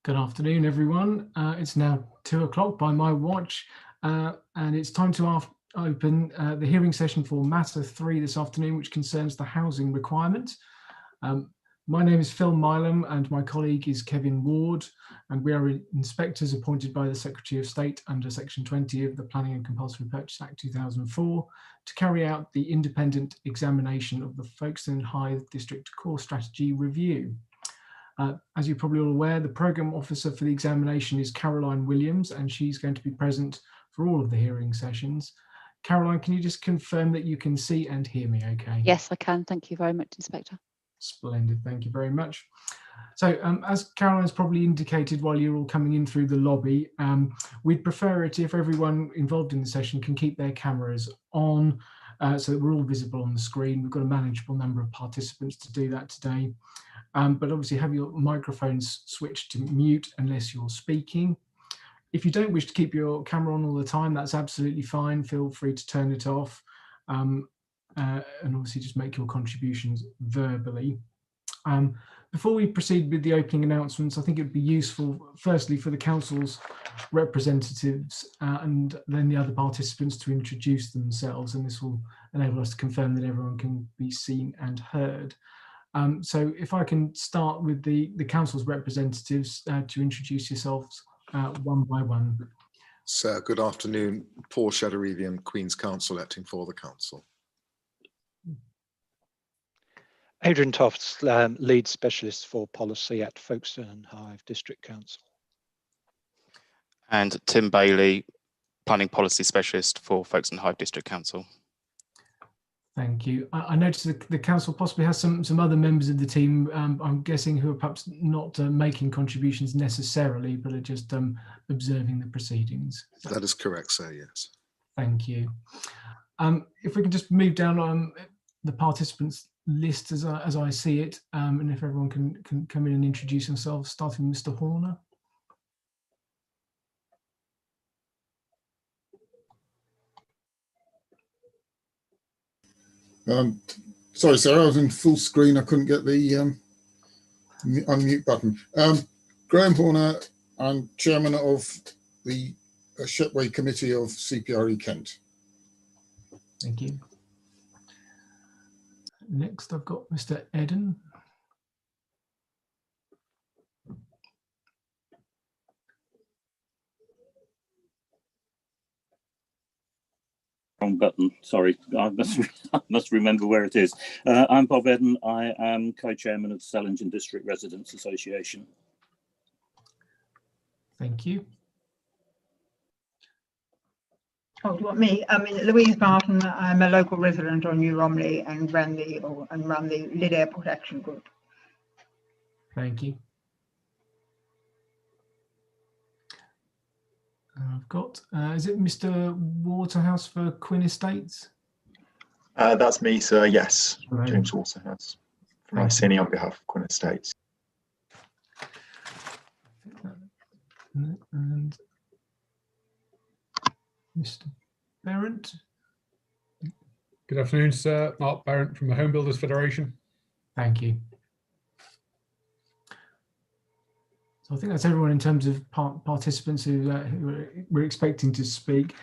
Good afternoon, everyone. It's now 2 o'clock by my watch, and it's time to open the hearing session for Matter 3 this afternoon, which concerns the housing requirement. My name is Phil Milam and my colleague is Kevin Ward, and we are inspectors appointed by the Secretary of State under Section 20 of the Planning and Compulsory Purchase Act 2004 to carry out the independent examination of the Folkestone and Hythe District Core Strategy Review. As you're probably all aware, the Programme Officer for the examination is Caroline Williams, and she's going to be present for all of the hearing sessions. Caroline, can you just confirm that you can see and hear me okay? Yes, I can. Thank you very much, Inspector. Splendid, thank you very much. So as Caroline's probably indicated while you're all coming in through the lobby, we'd prefer it if everyone involved in the session can keep their cameras on so that we're all visible on the screen. We've got a manageable number of participants to do that today. But obviously have your microphones switched to mute unless you're speaking. If you don't wish to keep your camera on all the time, that's absolutely fine. Feel free to turn it off and obviously just make your contributions verbally. Before we proceed with the opening announcements, I think it would be useful, firstly, for the Council's representatives and then the other participants to introduce themselves, and this will enable us to confirm that everyone can be seen and heard. So if I can start with the Council's representatives to introduce yourselves one by one. Sir, good afternoon. Paul Shadarivian, Queen's Counsel, acting for the Council. Adrian Tofts, Lead Specialist for Policy at Folkestone and Hythe District Council. And Tim Bailey, Planning Policy Specialist for Folkestone and Hythe District Council. Thank you. I noticed that the Council possibly has some other members of the team, I'm guessing, who are perhaps not making contributions necessarily, but are just observing the proceedings. That is correct, sir, yes. Thank you. If we can just move down on the participants list as I see it, and if everyone can come in and introduce themselves, starting with Mr. Horner. Sorry, sir, I was in full screen. I couldn't get the unmute button. Graham Horner, I'm chairman of the Shepway Committee of CPRE Kent. Thank you. Next, I've got Mr. Eden. Wrong button, sorry, I must remember where it is. I'm Bob Eden. I am co-chairman of the Sellington District Residents Association. Thank you. Oh, you want me? I mean, Louise Barton. I'm a local resident on New Romney and run the Lid Airport Action Group. Thank you. I've got, is it Mr. Waterhouse for Quinn Estates? That's me, sir, yes. Hello. James Waterhouse from Iceni on behalf of Quinn Estates. And Mr. Barrett. Good afternoon, sir. Mark Barrett from the Home Builders Federation. Thank you. So I think that's everyone in terms of participants who we're expecting to speak.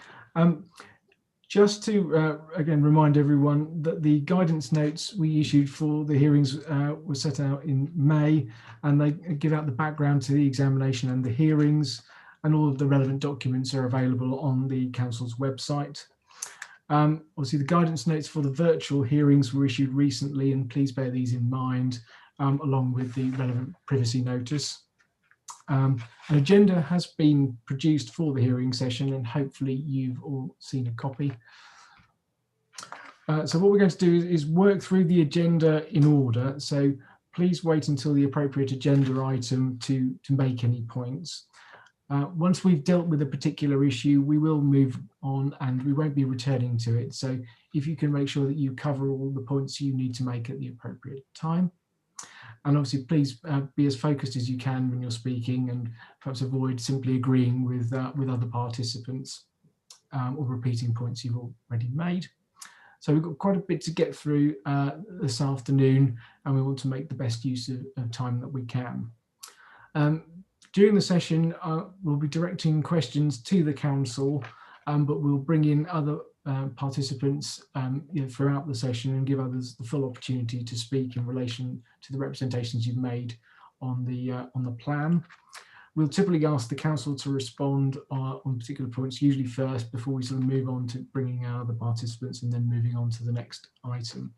Just to again remind everyone that the guidance notes we issued for the hearings were set out in May, and they give out the background to the examination and the hearings, and all of the relevant documents are available on the Council's website. Obviously, the guidance notes for the virtual hearings were issued recently, and please bear these in mind, along with the relevant privacy notice. An agenda has been produced for the hearing session, and hopefully you've all seen a copy. So what we're going to do is work through the agenda in order. So please wait until the appropriate agenda item to make any points. Once we've dealt with a particular issue, we will move on and we won't be returning to it. So if you can make sure that you cover all the points you need to make at the appropriate time. And obviously, please be as focused as you can when you're speaking, and perhaps avoid simply agreeing with other participants or repeating points you've already made. So we've got quite a bit to get through this afternoon, and we want to make the best use of time that we can. During the session, we'll be directing questions to the council, but we'll bring in other participants throughout the session and give others the full opportunity to speak in relation to the representations you've made on the plan. We'll typically ask the council to respond on particular points, usually first, before we sort of move on to bringing out other participants and then moving on to the next item.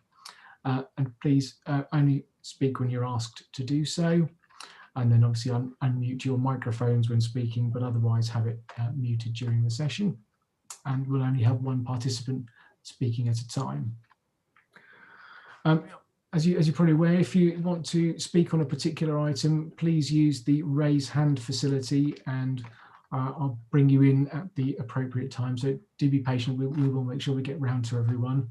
And please only speak when you're asked to do so. And then obviously unmute your microphones when speaking, but otherwise have it muted during the session. And we'll only have one participant speaking at a time. As you're probably aware, if you want to speak on a particular item, please use the raise hand facility and I'll bring you in at the appropriate time. So do be patient, we will make sure we get round to everyone.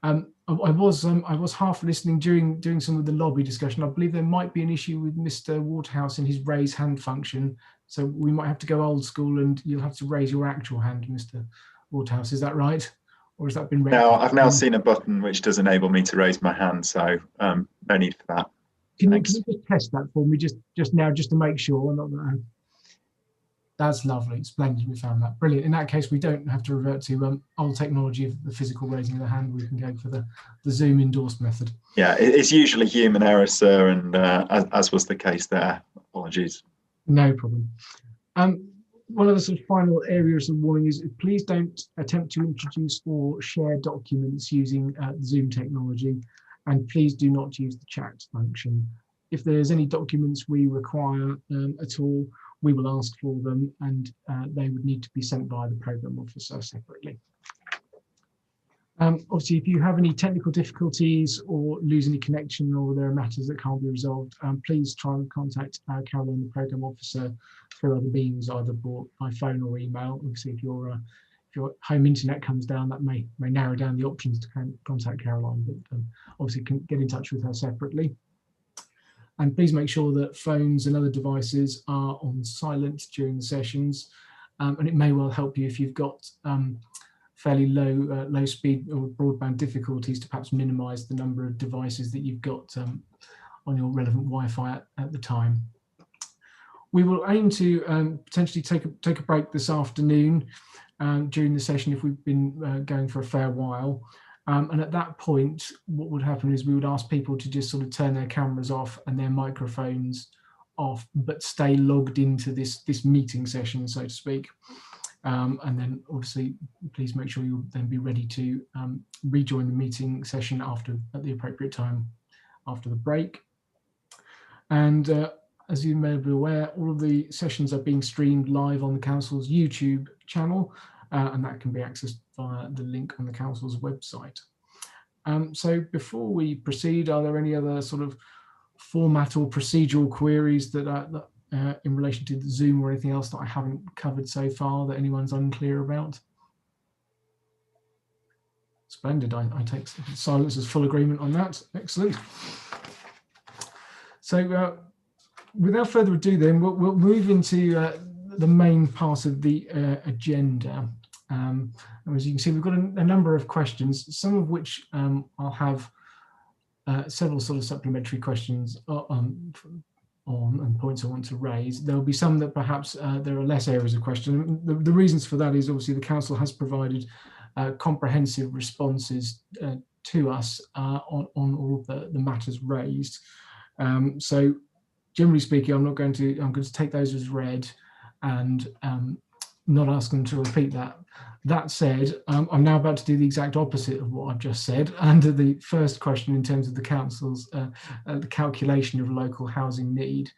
I was half listening during some of the lobby discussion. I believe there might be an issue with Mr. Waterhouse in his raise hand function. So we might have to go old school and you'll have to raise your actual hand, Mr. Waterhouse. Is that right? Or has that been read? No, I've now seen a button which does enable me to raise my hand, so no need for that. Can you just test that for me just now, just to make sure? That's lovely. Splendid. We found that. Brilliant. In that case, we don't have to revert to old technology of the physical raising of the hand. We can go for the Zoom endorsed method. Yeah, it's usually human error, sir, and as was the case there. Apologies. No problem. One of the sort of final areas of warning is please don't attempt to introduce or share documents using Zoom technology, and please do not use the chat function. If there's any documents we require at all, we will ask for them, and they would need to be sent by the programme officer separately. Obviously, if you have any technical difficulties or lose any connection, or there are matters that can't be resolved, please try and contact Caroline, the programme officer, through other means, either by phone or email. Obviously, if your home internet comes down, that may narrow down the options to contact Caroline, but obviously can get in touch with her separately. And please make sure that phones and other devices are on silent during the sessions. And it may well help you if you've got fairly low speed or broadband difficulties to perhaps minimize the number of devices that you've got on your relevant Wi-Fi at the time. We will aim to potentially take a break this afternoon during the session if we've been going for a fair while. And at that point, what would happen is we would ask people to just sort of turn their cameras off and their microphones off, but stay logged into this meeting session, so to speak. And then obviously, please make sure you'll then be ready to rejoin the meeting session at the appropriate time after the break. And as you may be aware, all of the sessions are being streamed live on the council's YouTube channel, and that can be accessed via the link on the council's website. So before we proceed, are there any other sort of format or procedural queries that are in relation to the Zoom or anything else that I haven't covered so far that anyone's unclear about? Splendid. I take silence as full agreement on that. Excellent. So without further ado, then we'll move into the main part of the agenda. As you can see, we've got a number of questions, some of which I'll have several sort of supplementary questions on and points I want to raise. There'll be some that perhaps there are less areas of question. The reasons for that is obviously the council has provided comprehensive responses to us on all of the matters raised. So generally speaking, I'm going to take those as read and not ask them to repeat that. That said, I'm now about to do the exact opposite of what I've just said. Under the first question in terms of the council's the calculation of local housing need,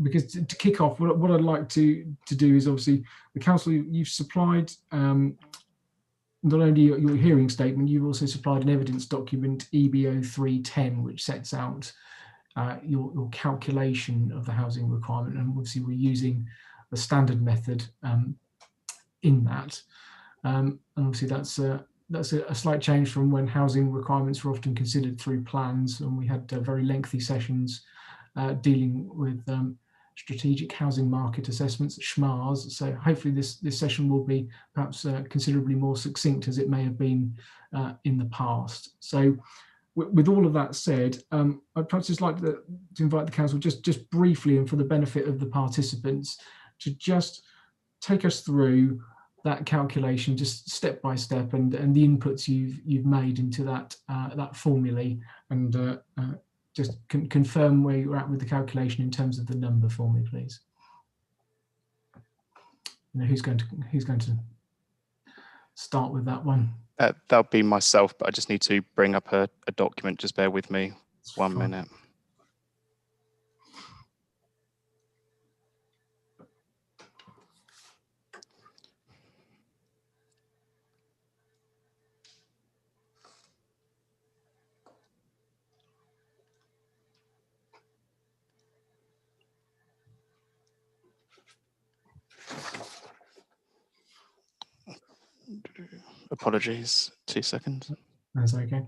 because to kick off, what I'd like to do is obviously the council, you've supplied not only your hearing statement, you've also supplied an evidence document, EBO 310, which sets out your calculation of the housing requirement, and obviously we're using the standard method in that. And obviously that's a slight change from when housing requirements were often considered through plans, and we had very lengthy sessions dealing with strategic housing market assessments, SHMARs. So hopefully this session will be perhaps considerably more succinct as it may have been in the past. So with all of that said, I'd perhaps just like to invite the council just briefly, and for the benefit of the participants, to just take us through that calculation, just step by step, and the inputs you've made into that formulae, and just confirm where you're at with the calculation in terms of the number for me, please. Who's going to start with that one? That'll be myself, but I just need to bring up a document. Just bear with me 1 minute. Apologies, 2 seconds. That's okay.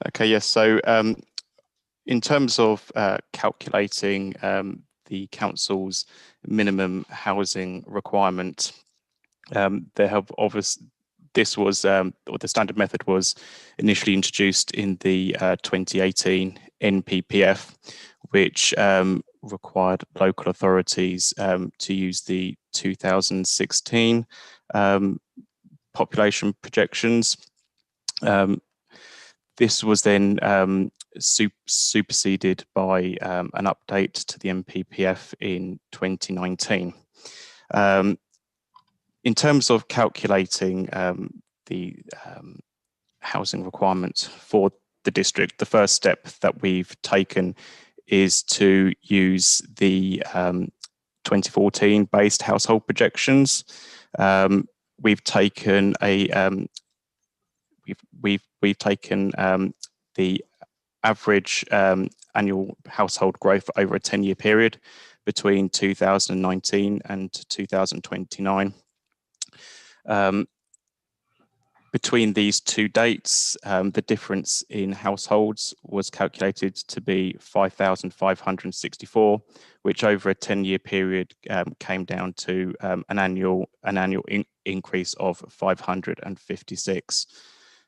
Okay, yes. So in terms of calculating the council's minimum housing requirement, there have obviously, this was, or the standard method was initially introduced in the 2018 NPPF, which required local authorities to use the 2016 population projections. This was then superseded by an update to the NPPF in 2019. In terms of calculating the housing requirements for the district, the first step that we've taken is to use the 2014 based household projections. We've taken we've taken the average annual household growth over a 10-year period between 2019 and 2029. Between these two dates, the difference in households was calculated to be 5,564, which over a 10-year period came down to an annual increase of 556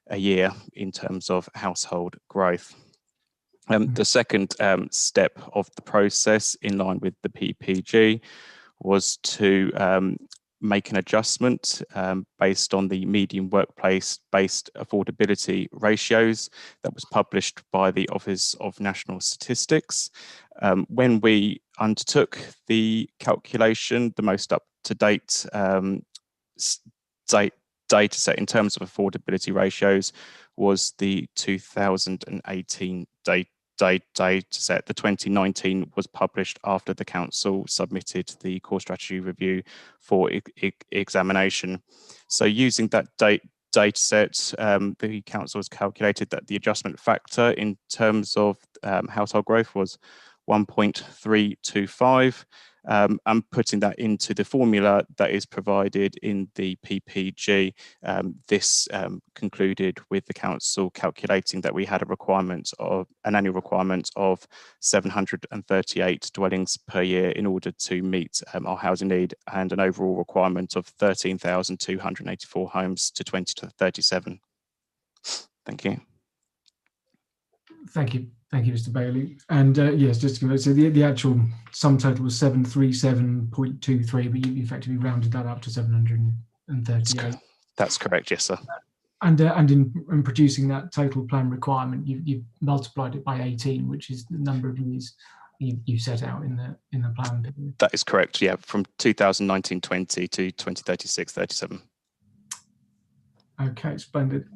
a year in terms of household growth. The second step of the process, in line with the PPG, was to make an adjustment based on the median workplace-based affordability ratios that was published by the Office of National Statistics. When we undertook the calculation, the most up-to-date data set in terms of affordability ratios was the 2018 data set. The 2019 was published after the council submitted the core strategy review for examination. So using that data set, the council has calculated that the adjustment factor in terms of household growth was 1.325, and putting that into the formula that is provided in the PPG. This concluded with the council calculating that we had an annual requirement of 738 dwellings per year in order to meet our housing need, and an overall requirement of 13,284 homes to 2037. Thank you. Thank you. Thank you, Mr. Bailey. And yes, just to give it, so the actual sum total was 737.23, but you effectively rounded that up to 738. That's correct, yes, sir. And in producing that total plan requirement, you've multiplied it by 18, which is the number of years you set out in the plan period. That is correct, yeah, from 2019-20 to 2036-37. Okay, splendid.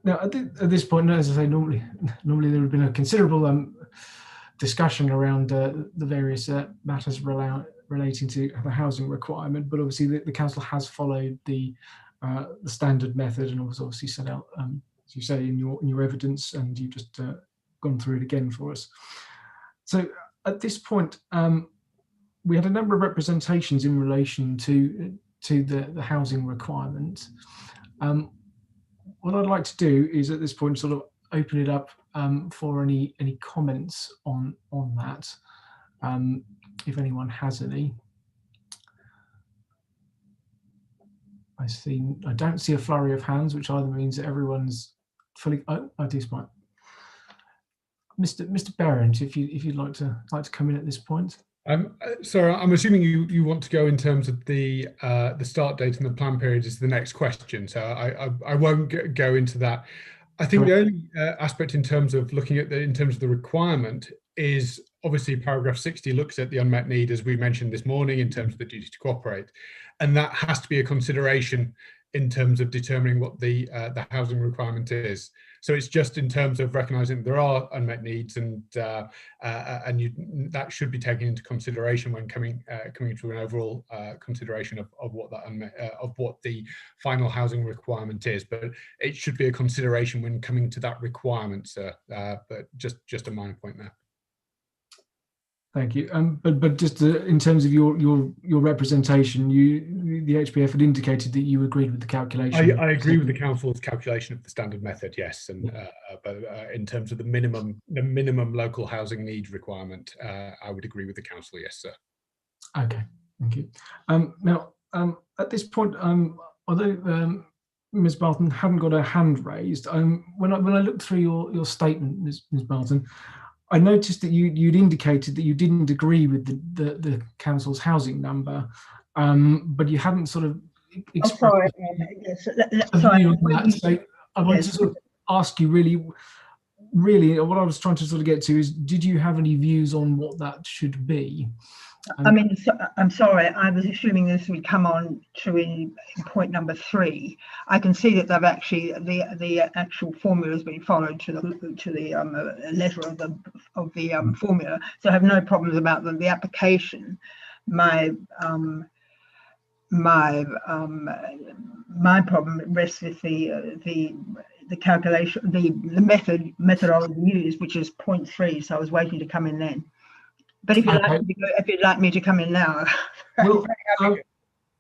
Now, at this point, as I say, normally there would have been a considerable discussion around the various matters relating to the housing requirement, but obviously the council has followed the standard method, and was obviously set out, as you say, in your evidence, and you've just gone through it again for us. So at this point, we had a number of representations in relation to the housing requirement. What I'd like to do is at this point sort of open it up for any comments on that. if anyone has any. I don't see a flurry of hands, which either means that everyone's fully. Oh, I do spot. Mr. Berendt, if you'd like to come in at this point. So I'm assuming you want to go in terms of the start date and the plan period is the next question. So I won't go into that. I think the only aspect in terms of looking at in terms of the requirement is obviously paragraph 60 looks at the unmet need, as we mentioned this morning, in terms of the duty to cooperate, and that has to be a consideration in terms of determining what the housing requirement is. So it's just in terms of recognising there are unmet needs, and that should be taken into consideration when coming to an overall consideration of what that of what the final housing requirement is. But it should be a consideration when coming to that requirement, sir. But just a minor point there. Thank you. But just in terms of your representation, the HBF had indicated that you agreed with the calculation. I agree with the council's calculation of the standard method, yes, and but in terms of the minimum local housing need requirement, I would agree with the council, yes, sir. Okay, thank you. Now, at this point, although Ms. Barton hadn't got her hand raised, when I looked through your statement, Ms. Barton, I noticed that you'd indicated that you didn't agree with the council's housing number, but you hadn't sort of expressed. Sorry. So I wanted to sort of ask you really what I was trying to sort of get to is, did you have any views on what that should be? I mean, I'm sorry, I was assuming this would come on to in point number 3. I can see that they've actually the actual formula has been followed to the letter of the formula, so I have no problems about the application. My problem rests with the calculation, the methodology used, which is point 3. So I was waiting to come in then. But if you'd like me to come in now, well,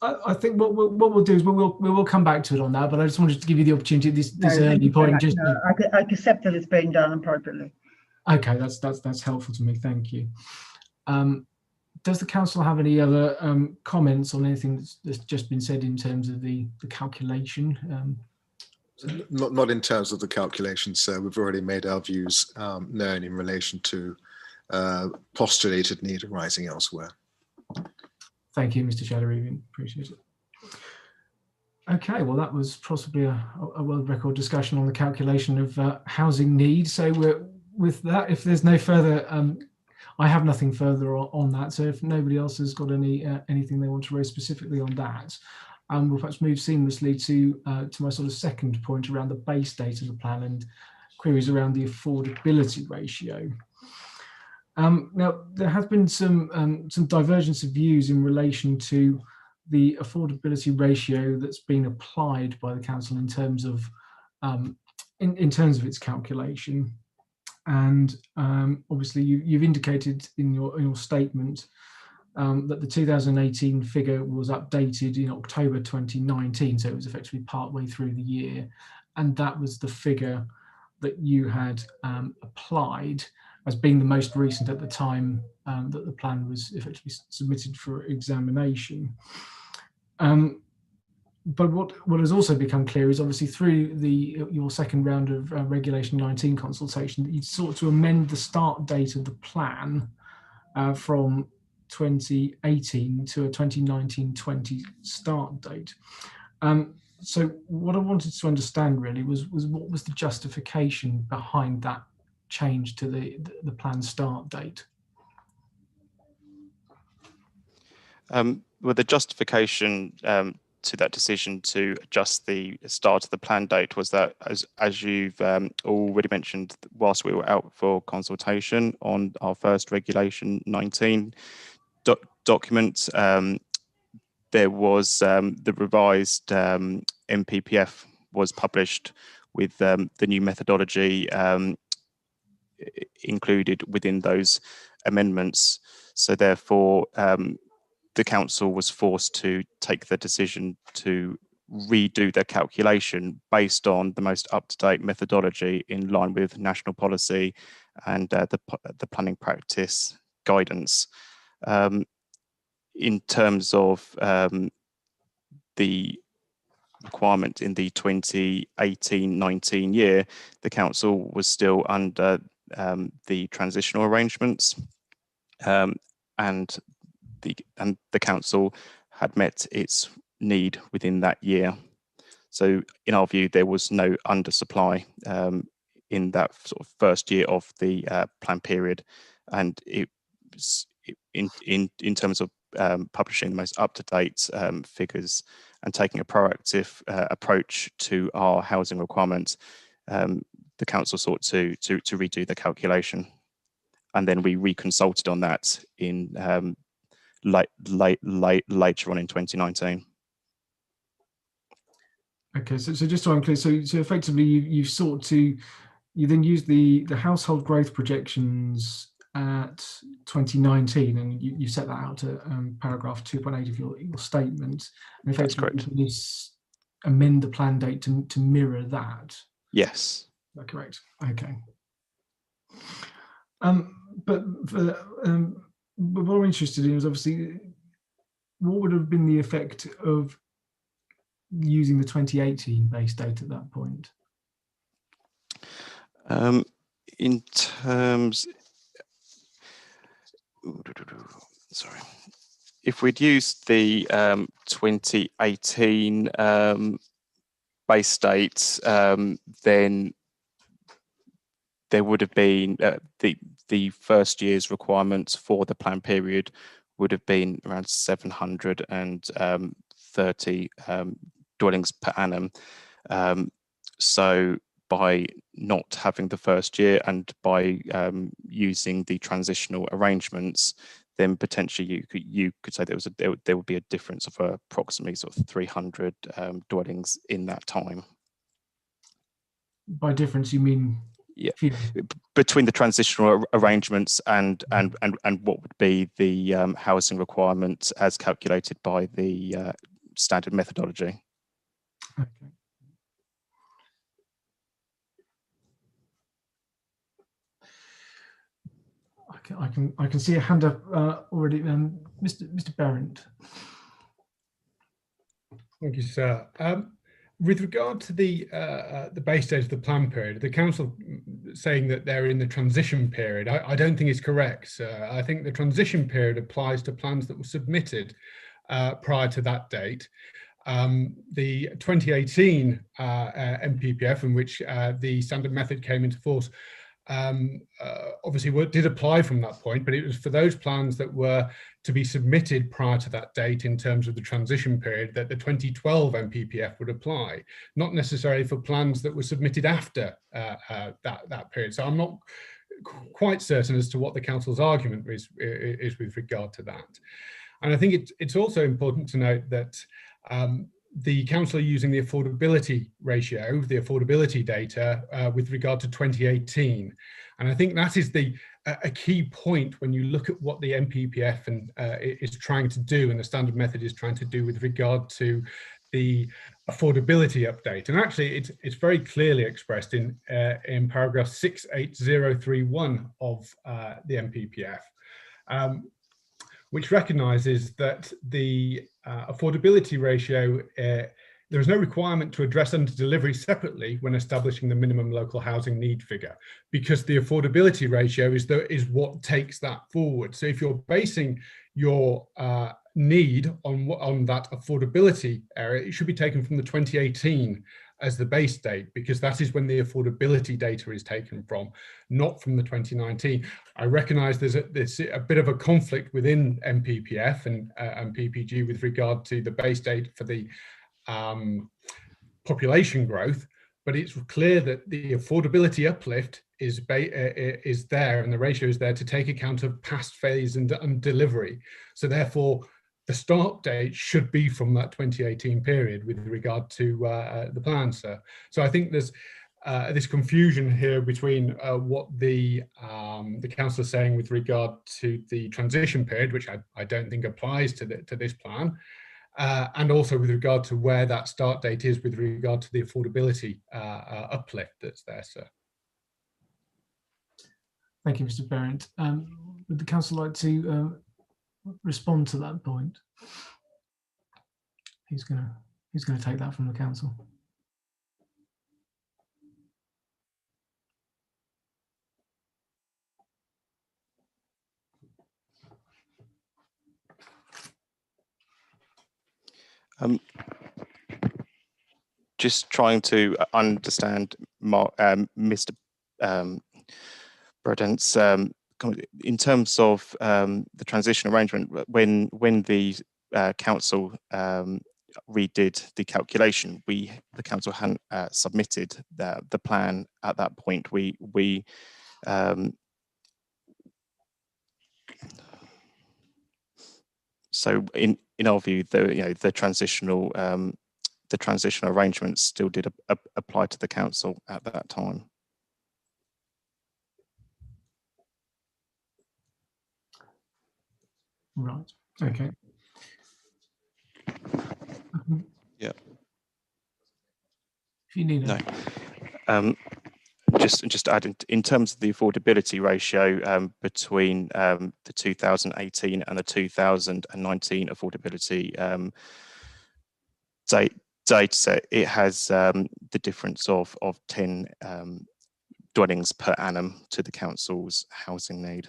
I think what we'll do is we will come back to it on that. But I just wanted to give you the opportunity at this early point. Just I accept that it's being done appropriately. Okay, that's helpful to me. Thank you. Does the council have any other comments on anything that's just been said in terms of the calculation? Not in terms of the calculation, sir. We've already made our views known in relation to postulated need arising elsewhere. Thank you, Mr. Shadow-Revian. Appreciate it. Okay, well, that was possibly a world record discussion on the calculation of housing need. So with that, if there's no further, I have nothing further on that. So if nobody else has got anything they want to raise specifically on that, we'll perhaps move seamlessly to my sort of second point around the base date of the plan and queries around the affordability ratio. Now, there has been some divergence of views in relation to the affordability ratio that's been applied by the council in terms of in terms of its calculation, and obviously you've indicated in your statement that the 2018 figure was updated in October 2019, so it was effectively partway through the year, and that was the figure that you had applied as being the most recent at the time that the plan was effectively submitted for examination. But what has also become clear is obviously through your second round of Regulation 19 consultation that you sought to amend the start date of the plan from 2018 to a 2019-20 start date. So what I wanted to understand really was what was the justification behind that change to the plan start date? Well, the justification to that decision to adjust the start of the plan date was that, as you've already mentioned, whilst we were out for consultation on our first Regulation 19 document, there was the revised MPPF was published with the new methodology included within those amendments. So therefore, the council was forced to take the decision to redo their calculation based on the most up-to-date methodology in line with national policy and the planning practice guidance. In terms of the requirement in the 2018-19 year, the council was still under the transitional arrangements, and the council had met its need within that year. So in our view, there was no undersupply in that sort of first year of the plan period, and it was in terms of publishing the most up-to-date figures and taking a proactive approach to our housing requirements, the council sought to redo the calculation, and then we reconsulted on that in later on in 2019. Okay, so just so I'm clear, so effectively you've sought to, you then use the household growth projections at 2019, and you set that out to paragraph 2.8 of your statement. And effectively, that's correct. You amend the plan date to mirror that. Yes. Is that correct? Okay. But what I'm interested in is obviously what would have been the effect of using the 2018 base date at that point? In terms, sorry, if we'd used the 2018 base date, then there would have been the first year's requirements for the plan period would have been around 730 dwellings per annum. So by not having the first year and by using the transitional arrangements, then potentially you could say there would be a difference of approximately sort of 300 dwellings in that time. By difference, you mean? Yeah, between the transitional arrangements and what would be the housing requirements as calculated by the standard methodology. Okay. I can see a hand up already. Mr. Berendt. Thank you, sir. With regard to the base date of the plan period, the council saying that they're in the transition period, I don't think is correct, sir. I think the transition period applies to plans that were submitted prior to that date. The 2018 MPPF, in which the standard method came into force, obviously did apply from that point, but it was for those plans that were to be submitted prior to that date in terms of the transition period that the 2012 MPPF would apply, not necessarily for plans that were submitted after that period. So I'm not quite certain as to what the council's argument is with regard to that. And I think it's also important to note that the council are using the affordability ratio, the affordability data with regard to 2018. And I think that is a key point when you look at what the MPPF is trying to do and the standard method is trying to do with regard to the affordability update. And actually it's very clearly expressed in paragraph 68031 of the MPPF. Which recognises that the affordability ratio, there is no requirement to address under delivery separately when establishing the minimum local housing need figure, because the affordability ratio is what takes that forward. So if you're basing your need on that affordability area, it should be taken from the 2018 as the base date, because that is when the affordability data is taken from, not from the 2019. I recognise there's a bit of a conflict within MPPF and PPG with regard to the base date for the population growth, but it's clear that the affordability uplift is there, and the ratio is there to take account of past phase and delivery. So therefore, the start date should be from that 2018 period with regard to the plan, sir. So I think there's this confusion here between what the council is saying with regard to the transition period, which I don't think applies to this plan, and also with regard to where that start date is with regard to the affordability uplift that's there, sir. Thank you, Mr. Berendt. would the council like to respond to that point? Who's gonna take that from the council? Just trying to understand Mr. Burdent's in terms of the transition arrangement. When the council redid the calculation, the council hadn't submitted the plan at that point. So in our view, the transitional arrangements still did apply to the council at that time. Right. Okay. Yeah. If you need no. Just add in terms of the affordability ratio between the 2018 and the 2019 affordability data set, it has the difference of 10 dwellings per annum to the council's housing need.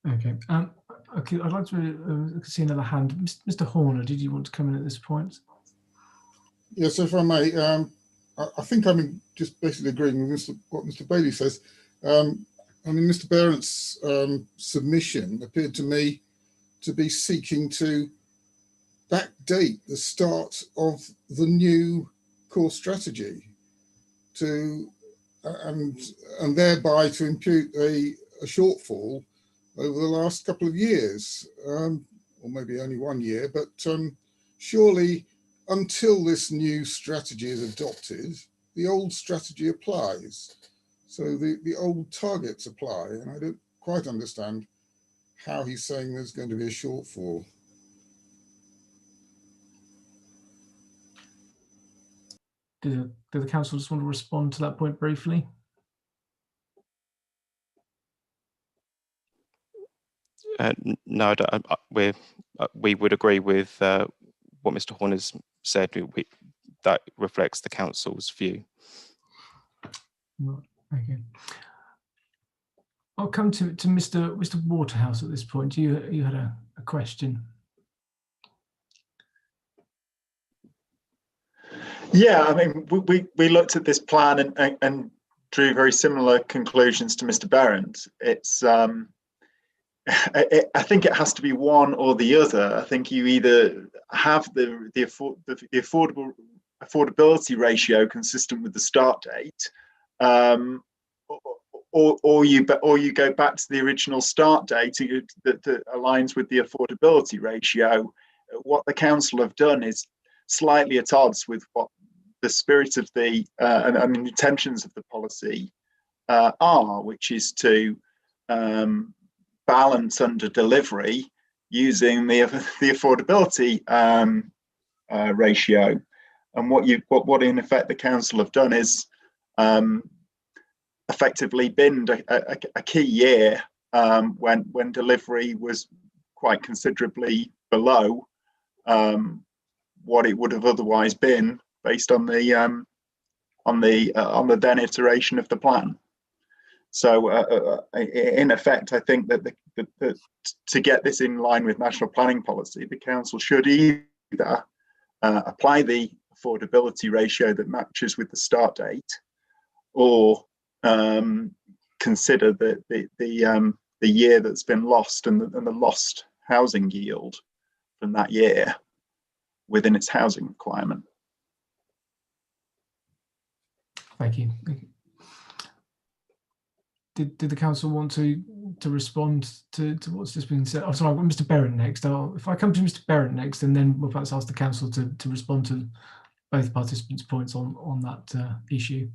Okay. Okay. I'd like to see another hand. Mr. Horner, did you want to come in at this point? Yes, if I may. I think I'm just basically agreeing with what Mr. Bailey says. I mean, Mr. Barrett's submission appeared to me to be seeking to backdate the start of the new core strategy and thereby to impute a shortfall over the last couple of years, or maybe only 1 year, but surely until this new strategy is adopted, the old strategy applies. So the old targets apply, and I don't quite understand how he's saying there's going to be a shortfall. Do the council just want to respond to that point briefly? No, we would agree with what Mr. Horner's said. That reflects the council's view. Right. Okay. I'll come to Mr. Waterhouse at this point. You had a question. Yeah, I mean, we looked at this plan and drew very similar conclusions to Mr. Barrett. It's I think it has to be one or the other. I think you either have the affordability ratio consistent with the start date, or you go back to the original start date that aligns with the affordability ratio. What the council have done is slightly at odds with what the spirit of the and intentions of the policy are, which is to balance under delivery using the affordability ratio. And what in effect the council have done is effectively binned a key year when delivery was quite considerably below what it would have otherwise been based on the then iteration of the plan. So in effect, I think that to get this in line with national planning policy, the council should either apply the affordability ratio that matches with the start date, or consider the year that's been lost and the lost housing yield from that year within its housing requirement. Thank you. Did the council want to respond to what's just been said? Oh, sorry, I've got Mr. Barrett next. If I come to Mr. Barrett next, and then we'll perhaps ask the council to respond to both participants' points on that issue.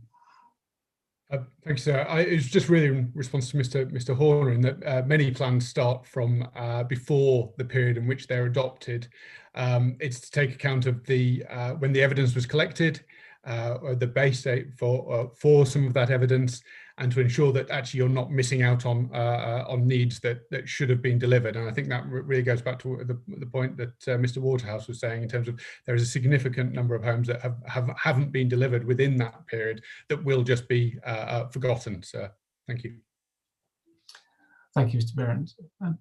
Thank you, sir. It's just really in response to Mr. Horner, in that many plans start from before the period in which they're adopted. It's to take account of the when the evidence was collected, or the base date for some of that evidence, and to ensure that actually you're not missing out on needs that should have been delivered. And I think that really goes back to the point that Mr. Waterhouse was saying, in terms of there is a significant number of homes that haven't been delivered within that period that will just be forgotten. So thank you. Thank you, Mr. Behrens. I'll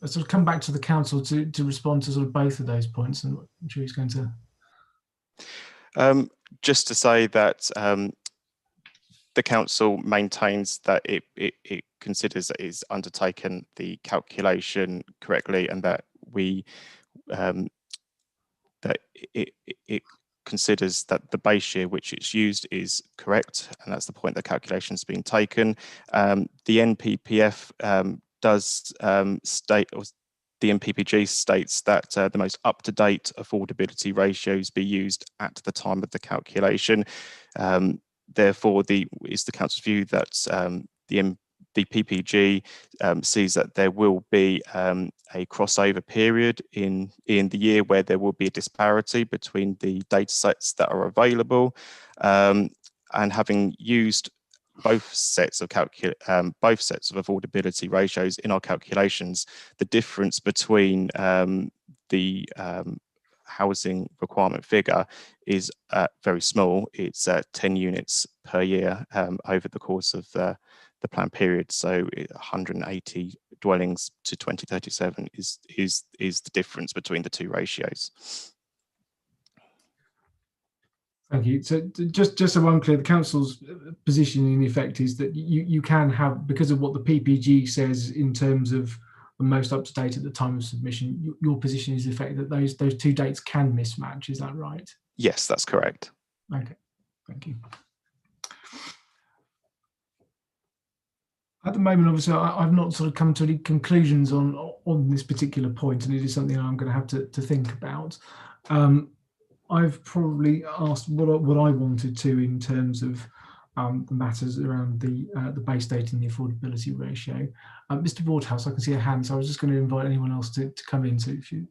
sort of come back to the council to respond to sort of both of those points, and I'm sure he's going to. Just to say that the council maintains that it considers that it's undertaken the calculation correctly, and that that it considers that the base year which it's used is correct, and that's the point the calculation has been taken. The NPPF does state, or the NPPG states, that the most up-to-date affordability ratios be used at the time of the calculation. Therefore, it's the council's view that the PPG sees that there will be a crossover period in the year where there will be a disparity between the data sets that are available, and having used both sets of affordability ratios in our calculations, the difference between the housing requirement figure is very small. It's 10 units per year over the course of the plan period. So 180 dwellings to 2037 is the difference between the two ratios. Thank you. So just so I'm clear, the council's position in effect is that you can have, because of what the PPG says in terms of the most up to date at the time of submission, your position is in effect that those two dates can mismatch. Is that right? Yes, that's correct. Okay, thank you. At the moment, obviously, I've not sort of come to any conclusions on this particular point, and it is something I'm going to have to think about. I've probably asked what I wanted to in terms of the matters around the base date and the affordability ratio. Mr. Waterhouse, I can see a hand, so I was just going to invite anyone else to come in. So if you.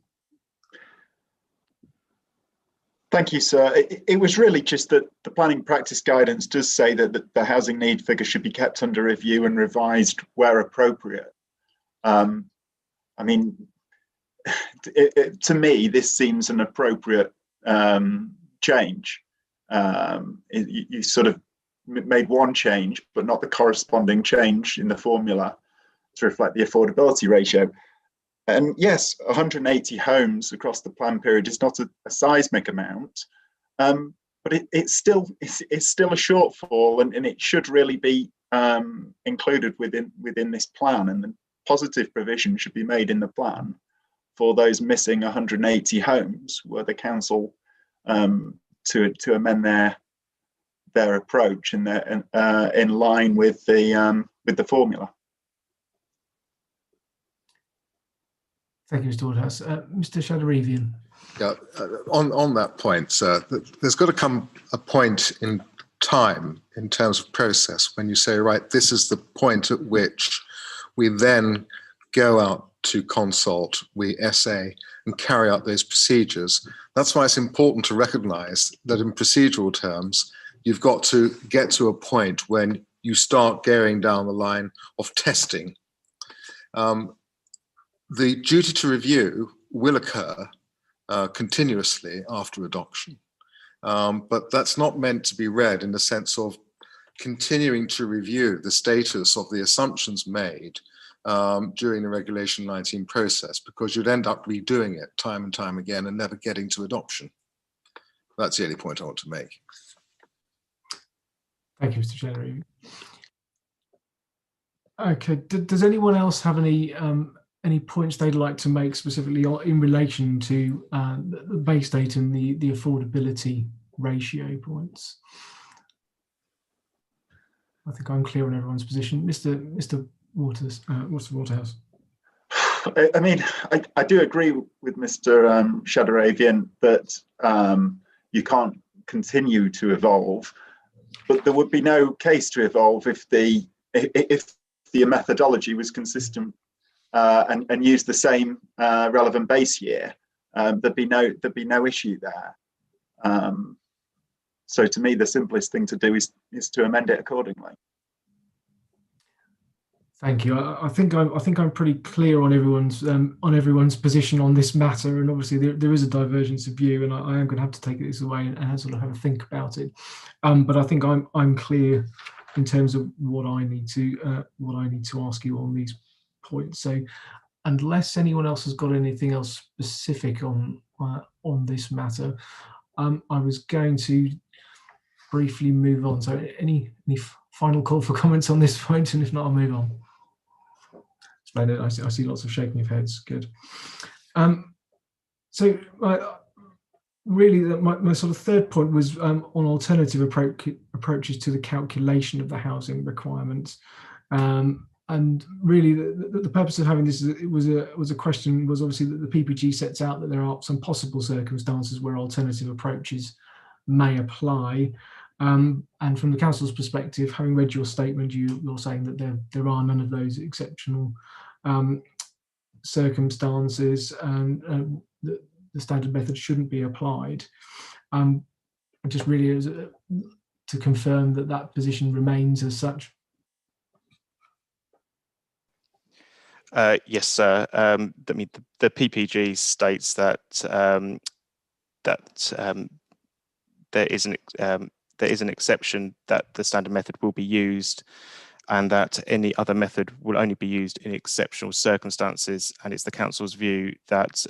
Thank you, sir. It was really just that the planning practice guidance does say that the housing need figure should be kept under review and revised where appropriate. I mean, to me, this seems an appropriate change. You sort of made one change, but not the corresponding change in the formula to reflect the affordability ratio. And yes, 180 homes across the plan period is not a seismic amount, but it's still a shortfall, and it should really be included within this plan. And the positive provision should be made in the plan for those missing 180 homes, were the council to amend their approach and in line with the formula. Thank you, Mr. Waterhouse. Mr. Shadarivian. Yeah, on that point, sir, there's got to come a point in time in terms of process when you say, right, this is the point at which we then go out to consult, we essay and carry out those procedures. That's why it's important to recognize that in procedural terms, you've got to get to a point when you start going down the line of testing. The duty to review will occur continuously after adoption, but that's not meant to be read in the sense of continuing to review the status of the assumptions made during the Regulation 19 process, because you'd end up redoing it time and time again and never getting to adoption. That's the only point I want to make. Thank you, Mr. Shadarivian. Okay, does anyone else have any points they'd like to make specifically in relation to the base date and the affordability ratio points? I think I'm clear on everyone's position. Mr. Waterhouse. I mean, I do agree with Mr. Shadarivian that you can't continue to evolve. but there would be no case to evolve if the methodology was consistent and used the same relevant base year. There'd be no issue there. So to me, the simplest thing to do is to amend it accordingly. Thank you. I think I'm pretty clear on everyone's position on this matter, and obviously there is a divergence of view, and I am going to have to take this away and sort of have a think about it. But I think I'm clear in terms of what I need to ask you on these points. So, unless anyone else has got anything else specific on this matter, I was going to briefly move on. So, any final call for comments on this point, and if not, I'll move on. I see lots of shaking of heads. Good. So really, my sort of third point was on alternative approaches to the calculation of the housing requirements. And really, the purpose of having this was a question was obviously that the PPG sets out that there are some possible circumstances where alternative approaches may apply. And from the council's perspective, having read your statement, you're saying that there are none of those exceptional circumstances, and the standard method shouldn't be applied. Just really to confirm that position remains as such. Yes, sir. The PPG states that there is an exception that the standard method will be used, and that any other method will only be used in exceptional circumstances. And it's the council's view that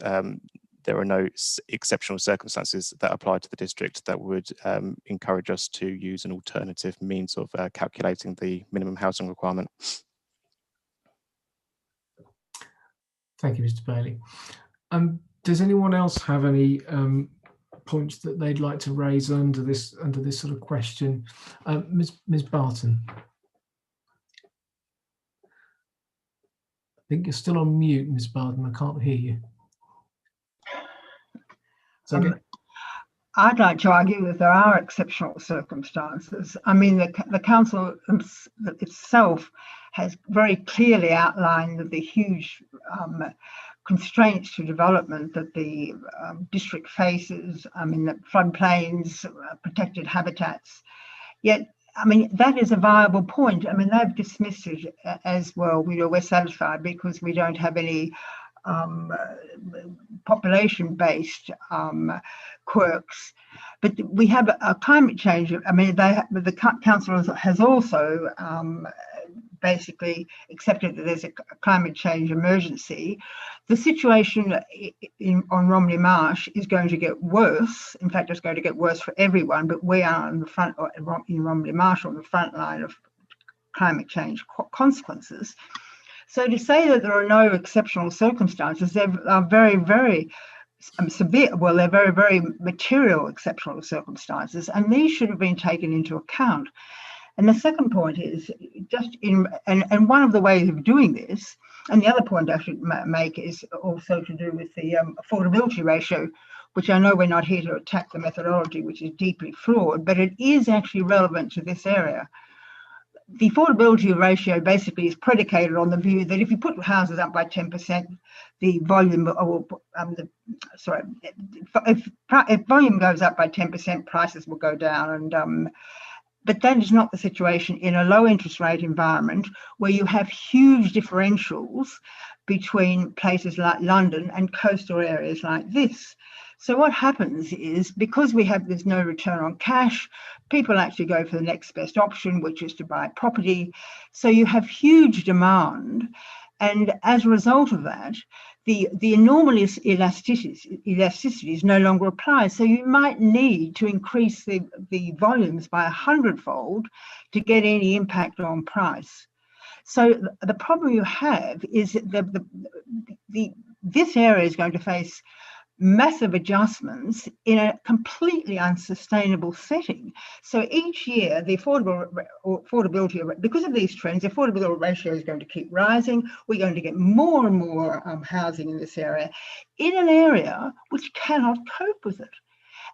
there are no exceptional circumstances that apply to the district that would encourage us to use an alternative means of calculating the minimum housing requirement. Thank you, Mr. Bailey. Does anyone else have any points that they'd like to raise under this sort of question? Ms. Barton. I think you're still on mute, Ms. Barton. I can't hear you. I'd like to argue that there are exceptional circumstances. I mean, the council itself has very clearly outlined the huge constraints to development that the district faces. I mean, the floodplains, protected habitats. Yet, I mean, that is a viable point. I mean, they've dismissed it as well. We're satisfied because we don't have any population-based quirks, but we have a climate change. I mean, the council has also basically accepted that there's a climate change emergency. The situation on Romney Marsh is going to get worse. In fact, it's going to get worse for everyone, but we are in Romney Marsh on the front line of climate change consequences. So to say that there are no exceptional circumstances, they are very, very severe. Well, they're very, very material exceptional circumstances, and these should have been taken into account. And the second point is and one of the ways of doing this, and the other point I should make is also to do with the affordability ratio, which I know we're not here to attack the methodology, which is deeply flawed, but it is actually relevant to this area. The affordability ratio basically is predicated on the view that if you put houses up by 10%, the volume, if volume goes up by 10%, prices will go down. And but that is not the situation in a low interest rate environment where you have huge differentials between places like London and coastal areas like this. So what happens is, because there's no return on cash, people actually go for the next best option, which is to buy property. So you have huge demand. And as a result of that, the enormous elasticities no longer apply. So you might need to increase the volumes by 100-fold to get any impact on price. So the problem you have is that this area is going to face massive adjustments in a completely unsustainable setting. So each year, the affordability, because of these trends, the affordability ratio is going to keep rising. We're going to get more and more housing in this area, in an area which cannot cope with it.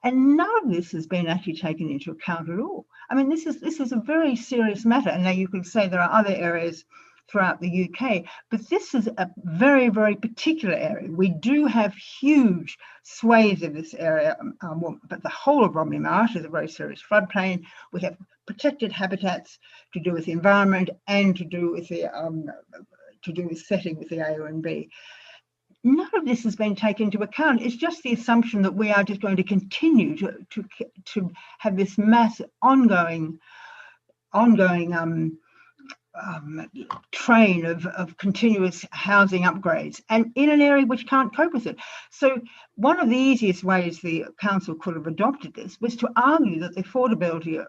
And none of this has been actually taken into account at all. I mean, this is a very serious matter. And now you could say there are other areas throughout the UK, but this is a very, very particular area. We do have huge swathes of this area, but the whole of Romney Marsh is a very serious floodplain. We have protected habitats to do with the environment and to do with the setting with the AONB. None of this has been taken into account. It's just the assumption that we are just going to continue to have this mass ongoing train of continuous housing upgrades, and in an area which can't cope with it. So one of the easiest ways the council could have adopted this was to argue that the affordability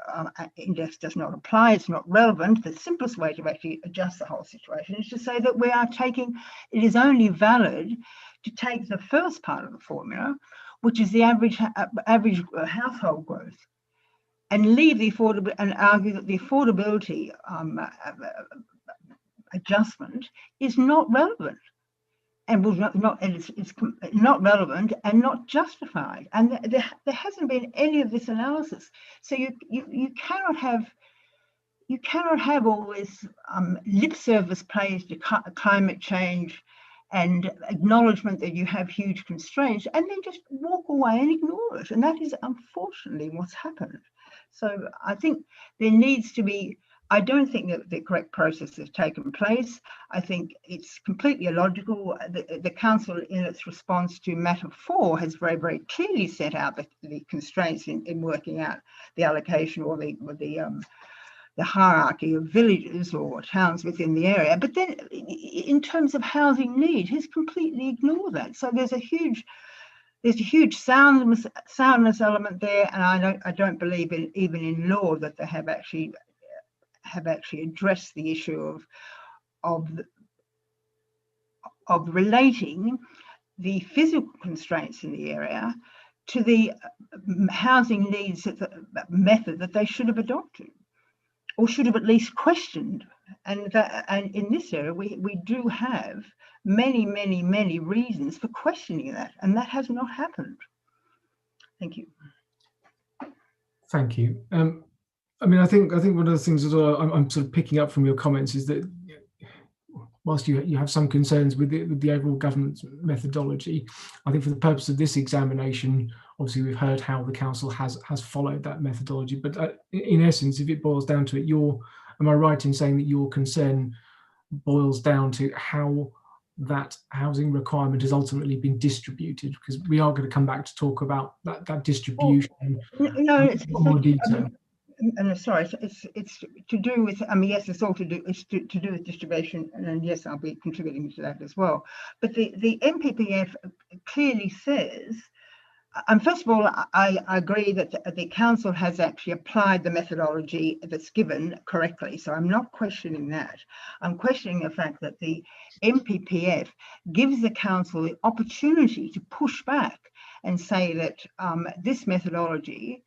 index does not apply, it's not relevant. The simplest way to actually adjust the whole situation is to say that it is only valid to take the first part of the formula, which is the average household growth, and leave the affordability, and argue that the affordability adjustment is not relevant, and it's not relevant and not justified. And there hasn't been any of this analysis. So you cannot have all this lip service plays to climate change and acknowledgement that you have huge constraints, and then just walk away and ignore it. And that is unfortunately what's happened. So I think there needs to be, I don't think that the correct process has taken place. I think it's completely illogical. The council, in its response to matter 4, has very, very clearly set out the constraints in working out the allocation or the hierarchy of villages or towns within the area. But then in terms of housing need, has completely ignored that. So there's a huge soundness element there, and I don't believe even in law that they have actually addressed the issue of relating the physical constraints in the area to the housing needs method that they should have adopted, or should have at least questioned. And in this area, we do have many reasons for questioning that, and that has not happened. Thank you. Thank you. I mean, I think one of the things as well I'm sort of picking up from your comments is that whilst you have some concerns with the overall governance methodology, I think for the purpose of this examination, obviously we've heard how the council has followed that methodology. But in essence, if it boils down to it, am I right in saying that your concern boils down to how that housing requirement has ultimately been distributed? Because we are going to come back to talk about that distribution in more detail. Sorry, it's to do with, I mean, yes, it's all to do with distribution, and yes, I'll be contributing to that as well. But the NPPF clearly says, and first of all, I agree that the council has actually applied the methodology that's given correctly. So I'm not questioning that. I'm questioning the fact that the NPPF gives the council the opportunity to push back and say that this methodology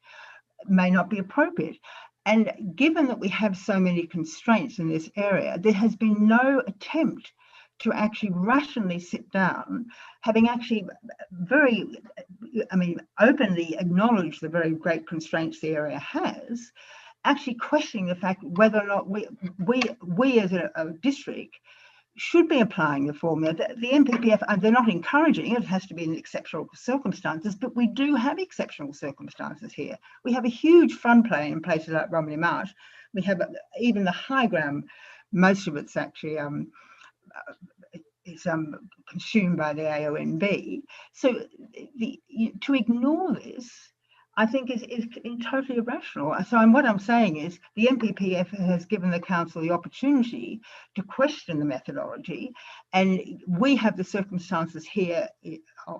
may not be appropriate. And given that we have so many constraints in this area, there has been no attempt to actually rationally sit down, having actually openly acknowledged the very great constraints the area has, actually questioning the fact whether or not we as a district should be applying the formula. The NPPF, they're not encouraging it. It has to be in exceptional circumstances, but we do have exceptional circumstances here. We have a huge floodplain in places like Romney Marsh. We have even the high ground, most of it's actually consumed by the AONB. So to ignore this, I think is totally irrational. So what I'm saying is the NPPF has given the council the opportunity to question the methodology, and we have the circumstances here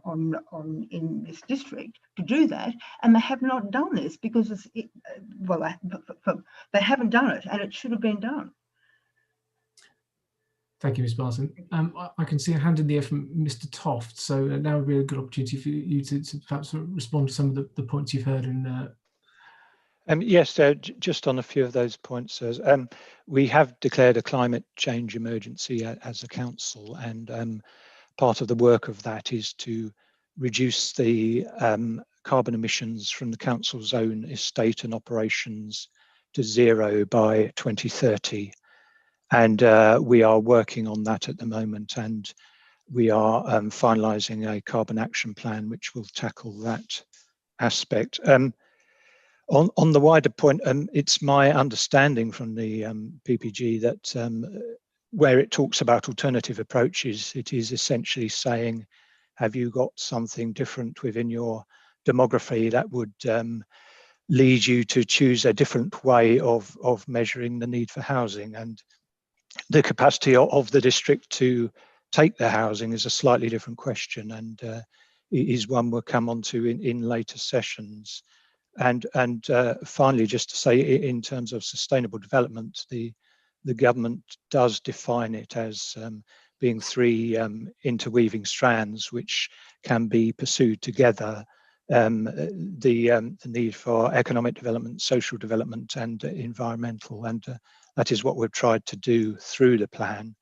in this district to do that, and they have not done this because they haven't done it, and it should have been done. Thank you, Ms. Barton. I can see a hand in the air from Mr. Toft, so now would be a good opportunity for you to perhaps respond to some of the points you've heard. Yes, just on a few of those points, we have declared a climate change emergency as a council, and part of the work of that is to reduce the carbon emissions from the council's own estate and operations to zero by 2030. And we are working on that at the moment, and we are finalising a carbon action plan which will tackle that aspect. On the wider point, it's my understanding from the PPG that where it talks about alternative approaches, it is essentially saying, have you got something different within your demography that would lead you to choose a different way of measuring the need for housing? And the capacity of the district to take the housing is a slightly different question, and is one we'll come on to in later sessions. And finally, just to say, in terms of sustainable development, the government does define it as being three interweaving strands which can be pursued together. The need for economic development, social development, and environmental, and that is what we've tried to do through the plan.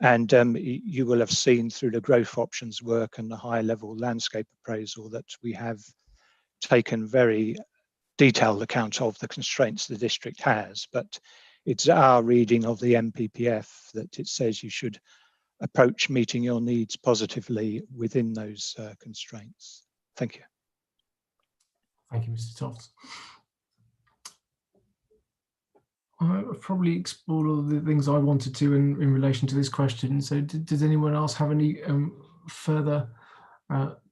And you will have seen through the growth options work and the high level landscape appraisal that we have taken very detailed account of the constraints the district has, but it's our reading of the MPPF that it says you should approach meeting your needs positively within those constraints. Thank you. Thank you, Mr. Tofts. I've probably explored all the things I wanted to in relation to this question. So does anyone else have any further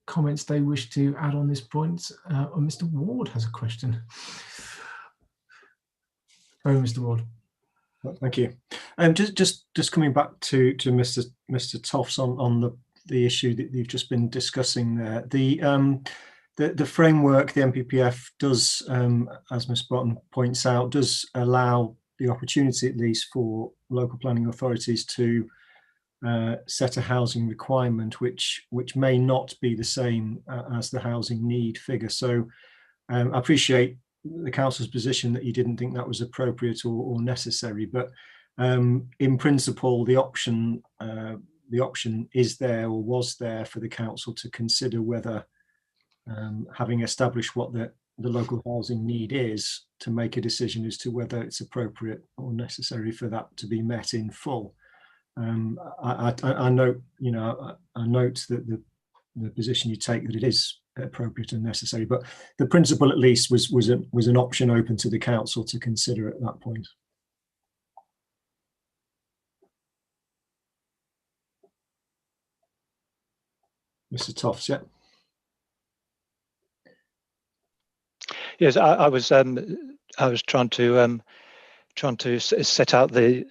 comments they wish to add on this point? Mr. Ward has a question. Oh, Mr. Ward. Thank you. Just coming back to Mr. Tofts on the issue that you've just been discussing there. The framework, the MPPF, does, as Ms. Broughton points out, does allow the opportunity, at least for local planning authorities, to set a housing requirement which may not be the same as the housing need figure. So I appreciate the council's position that you didn't think that was appropriate or necessary, but in principle the option is there, or was there, for the council to consider whether, having established what the local housing need is, to make a decision as to whether it's appropriate or necessary for that to be met in full. I note, I note that the position you take, that it is appropriate and necessary, but the principle at least was an option open to the council to consider at that point. Mr. Tofts, yeah. Yes, I was trying to set out the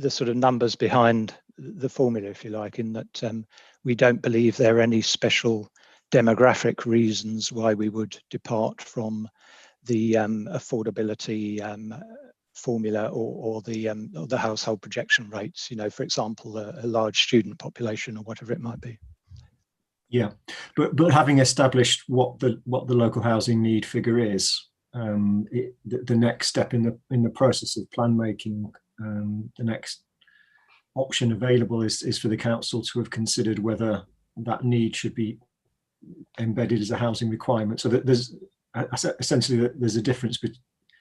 sort of numbers behind the formula, if you like, in that we don't believe there are any special demographic reasons why we would depart from the affordability formula or the household projection rates. For example, a large student population or whatever it might be. Yeah, but having established what the local housing need figure is, the next step in the process of plan making, the next option available is for the council to have considered whether that need should be embedded as a housing requirement. So that there's essentially there's a difference, but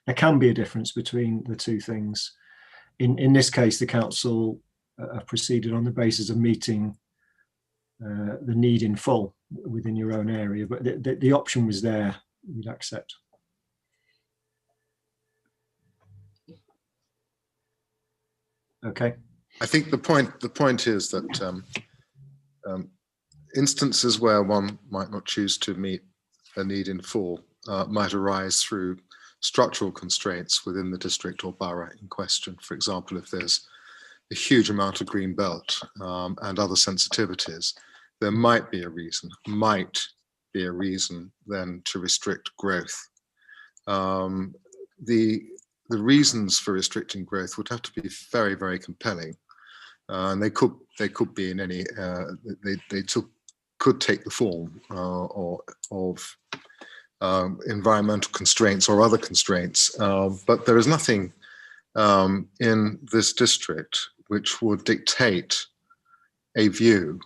there can be a difference between the two things. In this case, the council proceeded on the basis of meeting the need in full within your own area, but the option was there, you'd accept. Okay. I think the point is that instances where one might not choose to meet a need in full might arise through structural constraints within the district or borough in question. For example, if there's a huge amount of green belt and other sensitivities, there might be a reason then to restrict growth. The reasons for restricting growth would have to be very, very compelling, and they could be in any could take the form of environmental constraints or other constraints, but there is nothing in this district which would dictate a view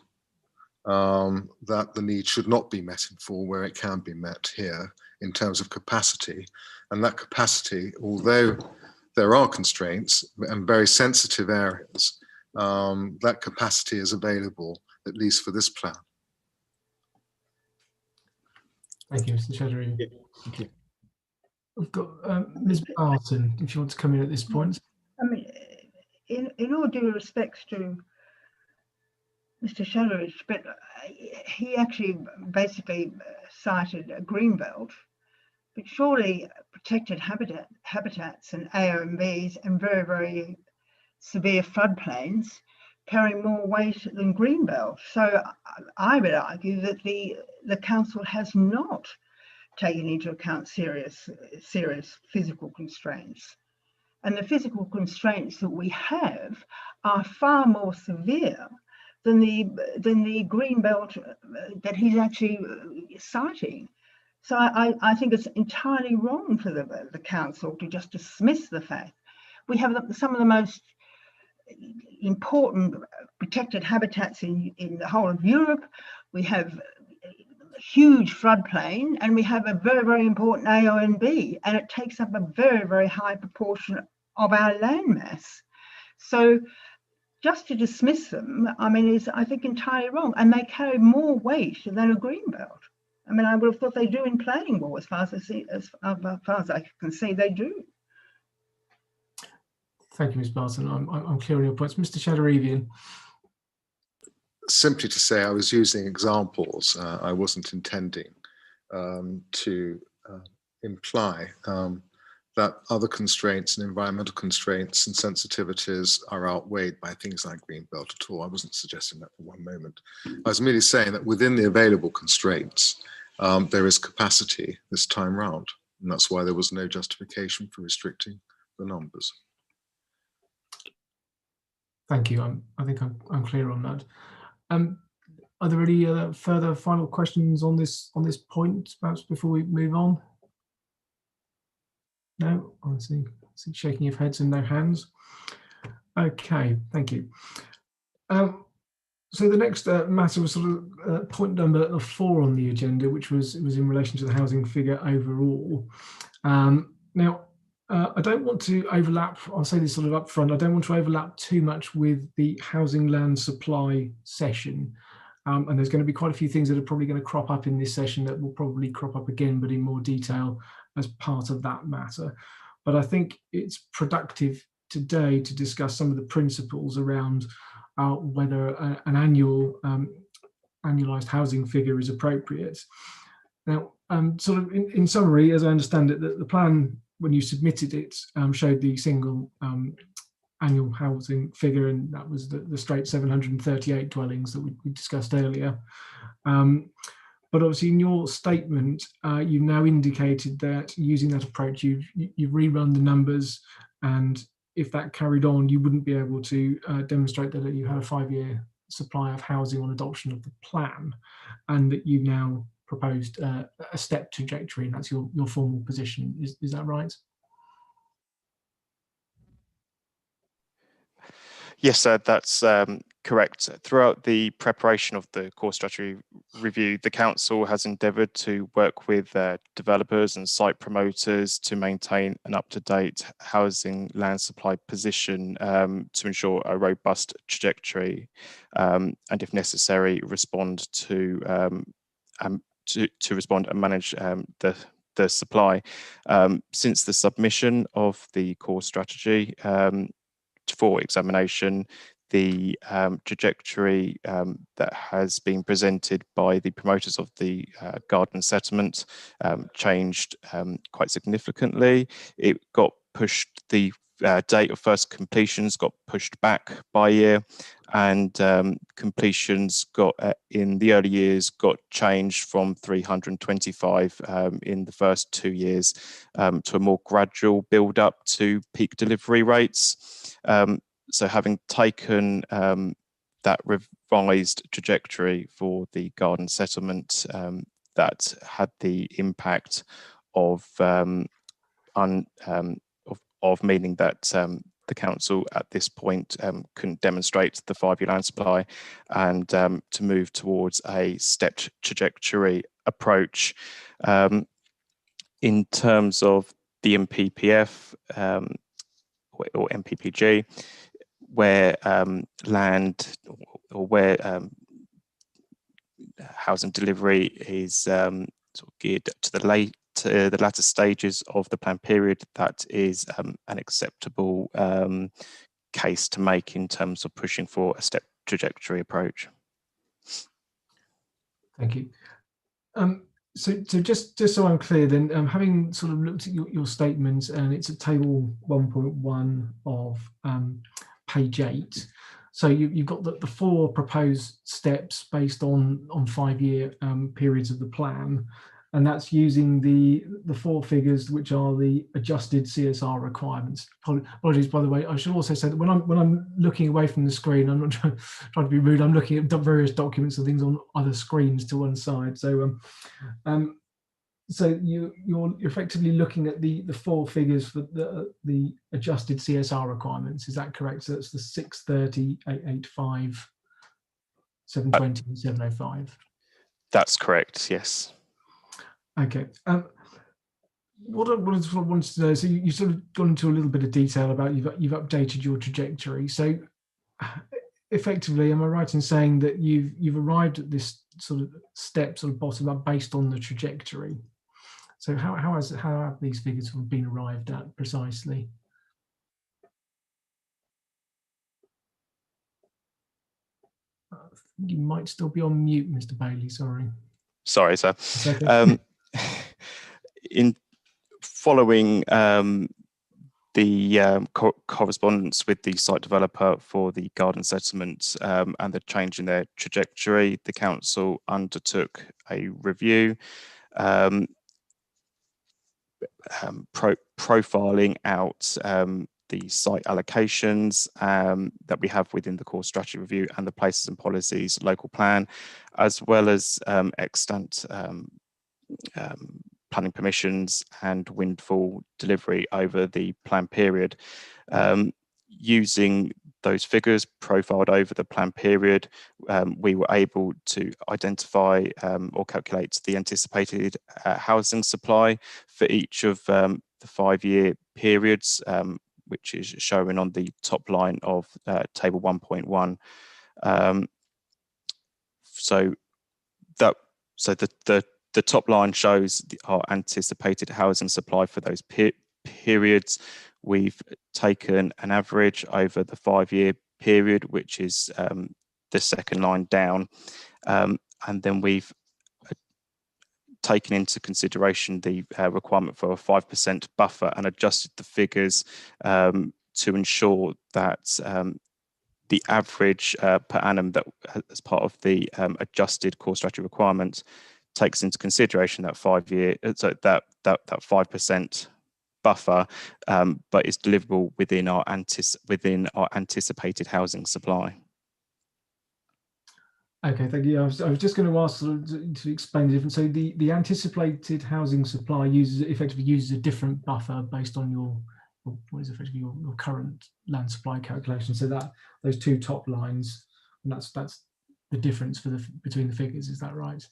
that the need should not be met in full where it can be met here in terms of capacity. And that capacity, although there are constraints and very sensitive areas, that capacity is available, at least for this plan. Thank you, Mr. Sheddery. Yeah, thank you. We've got Ms. Barton, if you want to come in at this point. I mean, in all due respects to Mr. Sheddery, but he actually basically cited a greenbelt, but surely protected habitats and AONBs and very, very severe floodplains carry more weight than greenbelt. So I would argue that the council has not taken into account serious physical constraints. And the physical constraints that we have are far more severe than the green belt that he's actually citing. So I think it's entirely wrong for the council to just dismiss the fact we have some of the most important protected habitats in the whole of Europe. We have huge floodplain, and we have a very, very important AONB, and it takes up a very, very high proportion of our land mass. So just to dismiss them, I mean, is I think entirely wrong, and they carry more weight than a greenbelt. I mean, I would have thought they do in planning law, as far as I can see, they do. Thank you, Ms. Barton. I'm clear on your points. Mr. Sheddery. Simply to say I was using examples. I wasn't intending to imply that other constraints and environmental constraints and sensitivities are outweighed by things like greenbelt at all. I wasn't suggesting that for one moment. I was merely saying that within the available constraints, there is capacity this time round, and that's why there was no justification for restricting the numbers. Thank you. I think I'm clear on that. Are there any further final questions on this point, perhaps before we move on? No, I see shaking of heads and no hands. Okay, thank you. So the next matter was sort of point number 4 on the agenda, which was in relation to the housing figure overall. Now, I don't want to overlap, I'll say this sort of up front, I don't want to overlap too much with the housing land supply session. And there's going to be quite a few things that are probably going to crop up in this session that will probably crop up again, but in more detail as part of that matter. But I think it's productive today to discuss some of the principles around whether an annualized housing figure is appropriate. Now, sort of in summary, as I understand it, the plan, when you submitted it, showed the single annual housing figure, and that was the straight 738 dwellings that we discussed earlier. But obviously in your statement, you've now indicated that using that approach, you've rerun the numbers, and if that carried on, you wouldn't be able to demonstrate that you had a 5-year supply of housing on adoption of the plan, and that you've now proposed a step trajectory, and that's your formal position. Is that right? Yes, that's correct. Throughout the preparation of the core strategy review, the council has endeavoured to work with developers and site promoters to maintain an up-to-date housing land supply position to ensure a robust trajectory, and if necessary, respond to respond and manage the supply. Since the submission of the core strategy for examination, the trajectory that has been presented by the promoters of the garden settlement changed quite significantly. It got pushed, the date of first completions got pushed back by a year, and completions got in the early years got changed from 325 in the first 2 years to a more gradual build up to peak delivery rates. So having taken that revised trajectory for the garden settlement, that had the impact of meaning that the council at this point couldn't demonstrate the 5-year land supply, and to move towards a stepped trajectory approach. In terms of the MPPF or MPPG, where land or where housing delivery is sort of geared to the latter stages of the plan period, that is an acceptable case to make in terms of pushing for a step trajectory approach. Thank you. So just so I'm clear, then, having sort of looked at your statements, and it's at table 1.1 of page 8. So you've got the 4 proposed steps based on 5-year periods of the plan, and that's using the 4 figures which are the adjusted CSR requirements. Apologies, by the way. I should also say that when I'm looking away from the screen, I'm not trying to be rude. I'm looking at various documents and things on other screens to one side. So so you're effectively looking at the 4 figures for the adjusted CSR requirements. Is that correct? So that's the 630, 885, 720, and 705. That's correct. Yes. Okay. What I wanted to know, so you sort of gone into a little bit of detail about you've updated your trajectory. So effectively, am I right in saying that you've arrived at this sort of step, sort of bottom up, based on the trajectory? So how have these figures sort of been arrived at precisely? You might still be on mute, Mr. Bailey. Sorry, sir. Okay. In following the correspondence with the site developer for the garden settlement and the change in their trajectory, the council undertook a review, profiling out the site allocations that we have within the core strategy review and the places and policies local plan, as well as extant planning permissions and windfall delivery over the plan period. Using those figures profiled over the plan period, we were able to identify or calculate the anticipated housing supply for each of the 5-year periods, which is shown on the top line of table 1.1. So the top line shows our anticipated housing supply for those periods. We've taken an average over the 5-year period, which is the second line down, and then we've taken into consideration the requirement for a 5% buffer and adjusted the figures to ensure that the average per annum that as part of the adjusted core strategy requirement takes into consideration that 5-year, so that 5% buffer, but is deliverable within our anticipated housing supply. Okay, thank you. I was just going to ask to explain the difference. So the anticipated housing supply effectively uses a different buffer based on your what is effectively your current land supply calculation. So that those 2 top lines, and that's the difference between the figures. Is that right?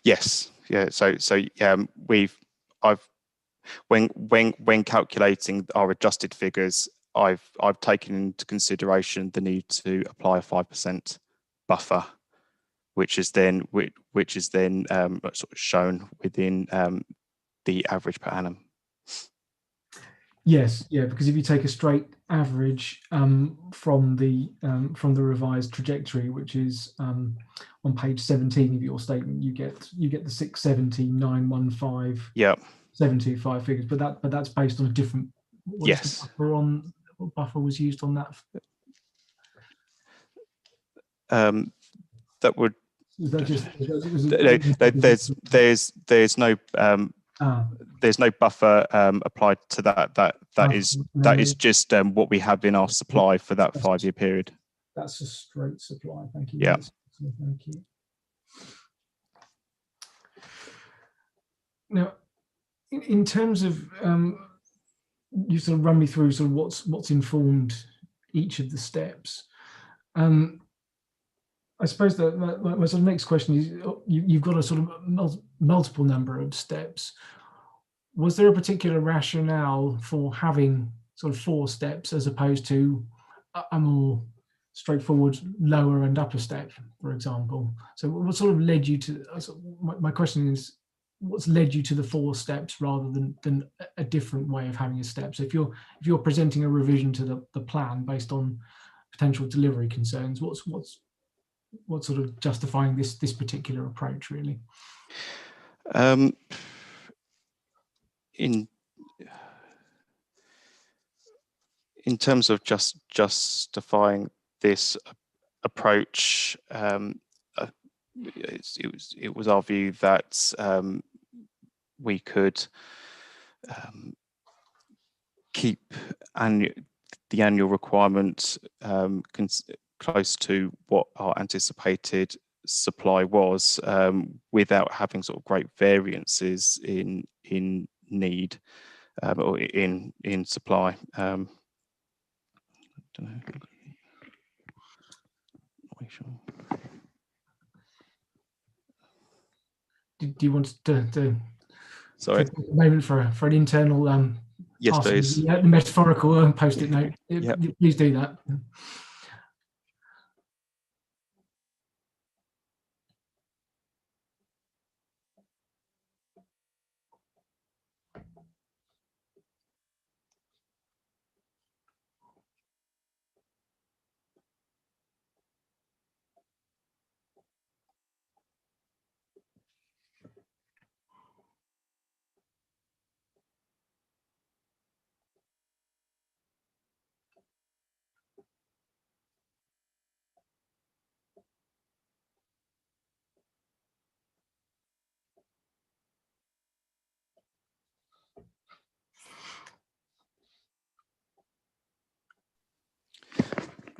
Yes. Yeah. So when calculating our adjusted figures, I've taken into consideration the need to apply a 5% buffer, which is then sort of shown within the average per annum. Yes, yeah, because if you take a straight average from the revised trajectory, which is on page 17 of your statement, you get the 670, 915, 725 figures, but that's based on a different. Yes. What buffer was used on that? That would. Is that just, there's no buffer applied to that. That is just what we have in our supply for that 5-year period. That's a straight supply. Thank you. Yeah. Thank you. Now, in terms of you sort of run me through sort of what's informed each of the steps. I suppose that my sort of next question is, you've got a sort of multiple number of steps. Was there a particular rationale for having sort of 4 steps as opposed to a more straightforward lower and upper step, for example? So what sort of led you to, my question is, what's led you to the 4 steps rather than a different way of having a step? So if you're presenting a revision to the plan based on potential delivery concerns, what's sort of justifying this particular approach, really? In terms of justifying this approach, it was our view that we could keep the annual requirement close to what our anticipated supply was, without having sort of great variances in need or in supply. Don't know. Not sure. Do you want to sorry, take a moment for an internal yes, please. The metaphorical post-it note? Yep. Please do that.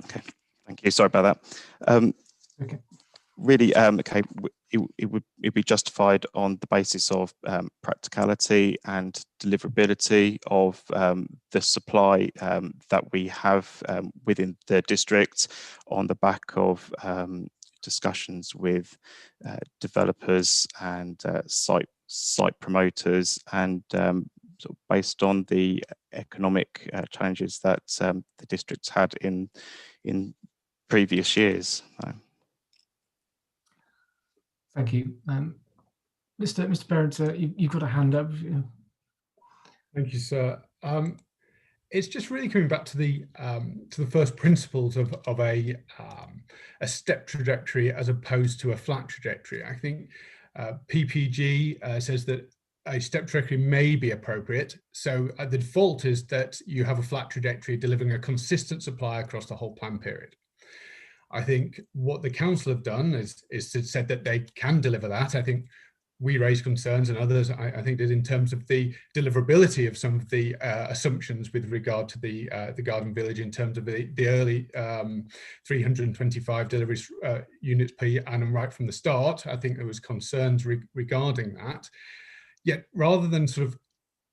Okay, thank you. Sorry about that. Okay. Really, okay, it would be justified on the basis of practicality and deliverability of the supply that we have within the district, on the back of discussions with developers and site promoters, and sort of based on the economic challenges that the district's had in previous years. Thank you. Mr. Barrett, you've got a hand up. Thank you, sir. It's just really coming back to the first principles of a step trajectory as opposed to a flat trajectory. I think PPG says that a step trajectory may be appropriate. So the default is that you have a flat trajectory delivering a consistent supply across the whole plan period. I think what the council have done is said that they can deliver that. I think we raised concerns, and others, I think, did, in terms of the deliverability of some of the assumptions with regard to the Garden Village, in terms of the early 325 deliveries units per annum right from the start. I think there was concerns regarding that. Yet, rather than sort of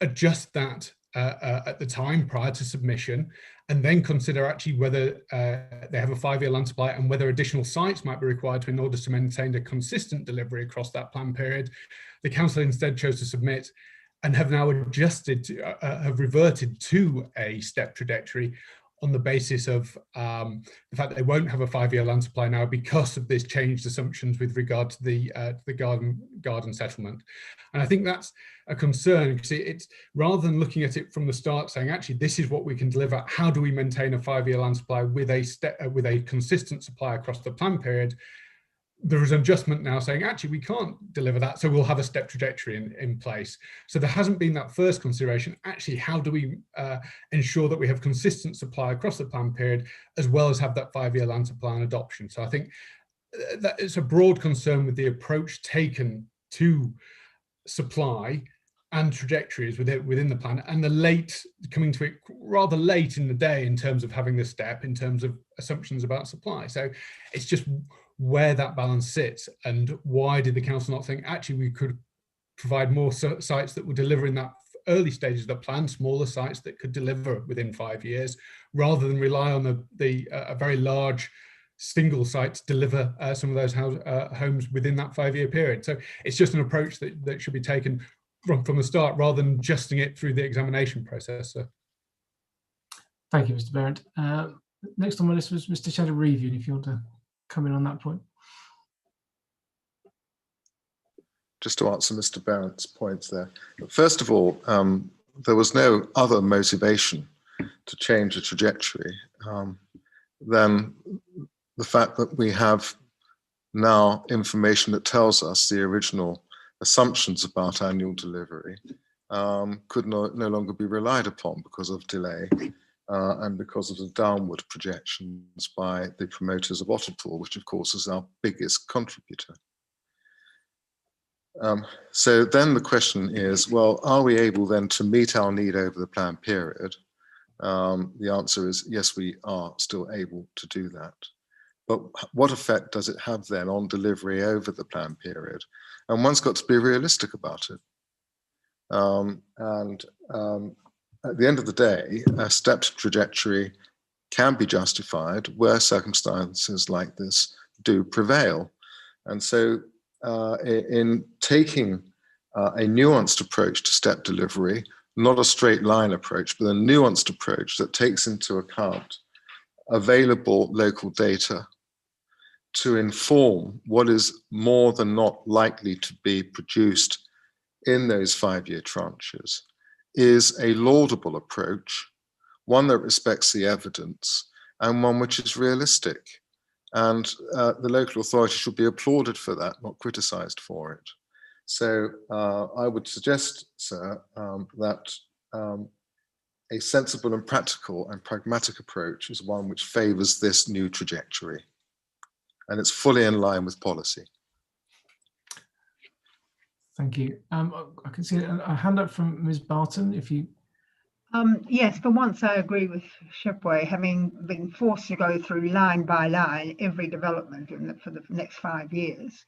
adjust that at the time prior to submission, and then consider actually whether they have a 5-year land supply and whether additional sites might be required in order to maintain a consistent delivery across that plan period, the council instead chose to submit and have now adjusted, have reverted to a step trajectory on the basis of the fact that they won't have a 5-year land supply now because of this changed assumptions with regard to the garden settlement. And I think that's a concern, because it's, rather than looking at it from the start saying, actually, this is what we can deliver, how do we maintain a 5-year land supply with a consistent supply across the plan period, there is an adjustment now saying, actually, we can't deliver that, so we'll have a step trajectory in place. So there hasn't been that first consideration, actually, how do we ensure that we have consistent supply across the plan period, as well as have that 5-year land supply and adoption. So I think that it's a broad concern with the approach taken to supply and trajectories within the plan, and the late coming to it rather late in the day in terms of having the step, in terms of assumptions about supply. So it's just where that balance sits, and why did the council not think, actually, we could provide more sites that were delivering that early stages of the plan, smaller sites that could deliver within 5 years, rather than rely on a very large single site to deliver some of those homes within that 5-year period. So it's just an approach that should be taken from the start, rather than adjusting it through the examination process. So. Thank you, Mr. Barrett. Next on my list was Mr. Shadow Review, if you want to come in on that point. Just to answer Mr. Barrett's points there. First of all, there was no other motivation to change the trajectory than the fact that we have now information that tells us the original assumptions about annual delivery could no longer be relied upon because of delay and because of the downward projections by the promoters of Otterpool, which of course is our biggest contributor. So then the question is, well, are we able then to meet our need over the planned period? The answer is yes, we are still able to do that. But what effect does it have then on delivery over the planned period? And one's got to be realistic about it. At the end of the day, a stepped trajectory can be justified where circumstances like this do prevail. And so in taking a nuanced approach to step delivery, not a straight line approach, but a nuanced approach that takes into account available local data to inform what is more than not likely to be produced in those 5-year tranches, is a laudable approach, one that respects the evidence and one which is realistic. And the local authority should be applauded for that, not criticised for it. So I would suggest, sir, that a sensible and practical and pragmatic approach is one which favours this new trajectory. And it's fully in line with policy. Thank you. I can see a hand up from Ms. Barton, if you... Yes, for once I agree with Shepway, having been forced to go through line by line every development for the next 5 years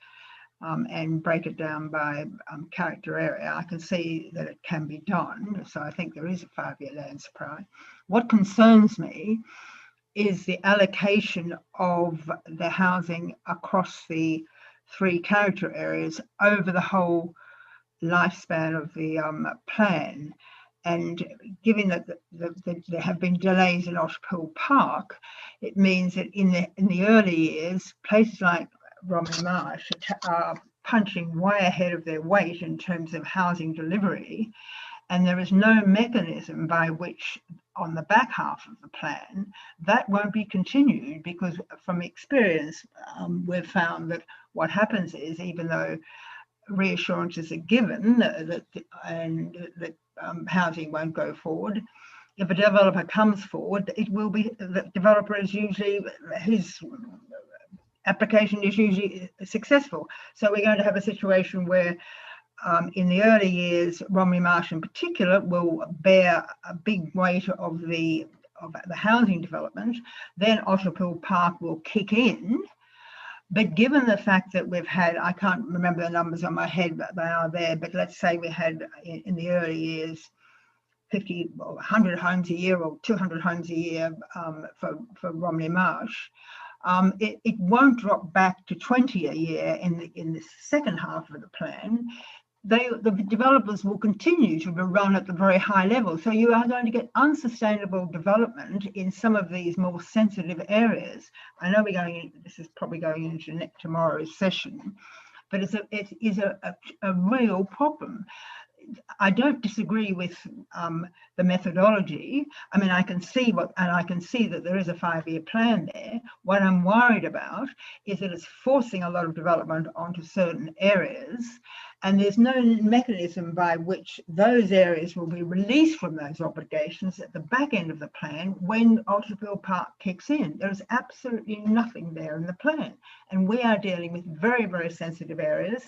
and break it down by character area. I can see that it can be done. So I think there is a 5-year land supply. What concerns me is the allocation of the housing across the 3 character areas over the whole lifespan of the plan. And given that there have been delays in Otterpool Park, it means that in the early years, places like Romney Marsh are punching way ahead of their weight in terms of housing delivery. And there is no mechanism by which, on the back half of the plan, that won't be continued, because from experience, we've found that what happens is, even though reassurances are given that housing won't go forward, if a developer comes forward, it will be, the developer is usually, his application is usually successful. So we're going to have a situation where in the early years, Romney Marsh in particular will bear a big weight of the housing development. Then Otterpool Park will kick in. But given the fact that we've had, I can't remember the numbers on my head, but they are there, but let's say we had in the early years 50 or 100 homes a year or 200 homes a year for Romney Marsh, it won't drop back to 20 a year in the second half of the plan. The developers will continue to run at the very high level. So you are going to get unsustainable development in some of these more sensitive areas. I know this is probably going into tomorrow's session, but it is a real problem. I don't disagree with the methodology. I mean, I can see that there is a 5-year plan there. What I'm worried about is that it's forcing a lot of development onto certain areas, and there's no mechanism by which those areas will be released from those obligations at the back end of the plan when Otterpool Park kicks in. There is absolutely nothing there in the plan, and we are dealing with very, very sensitive areas.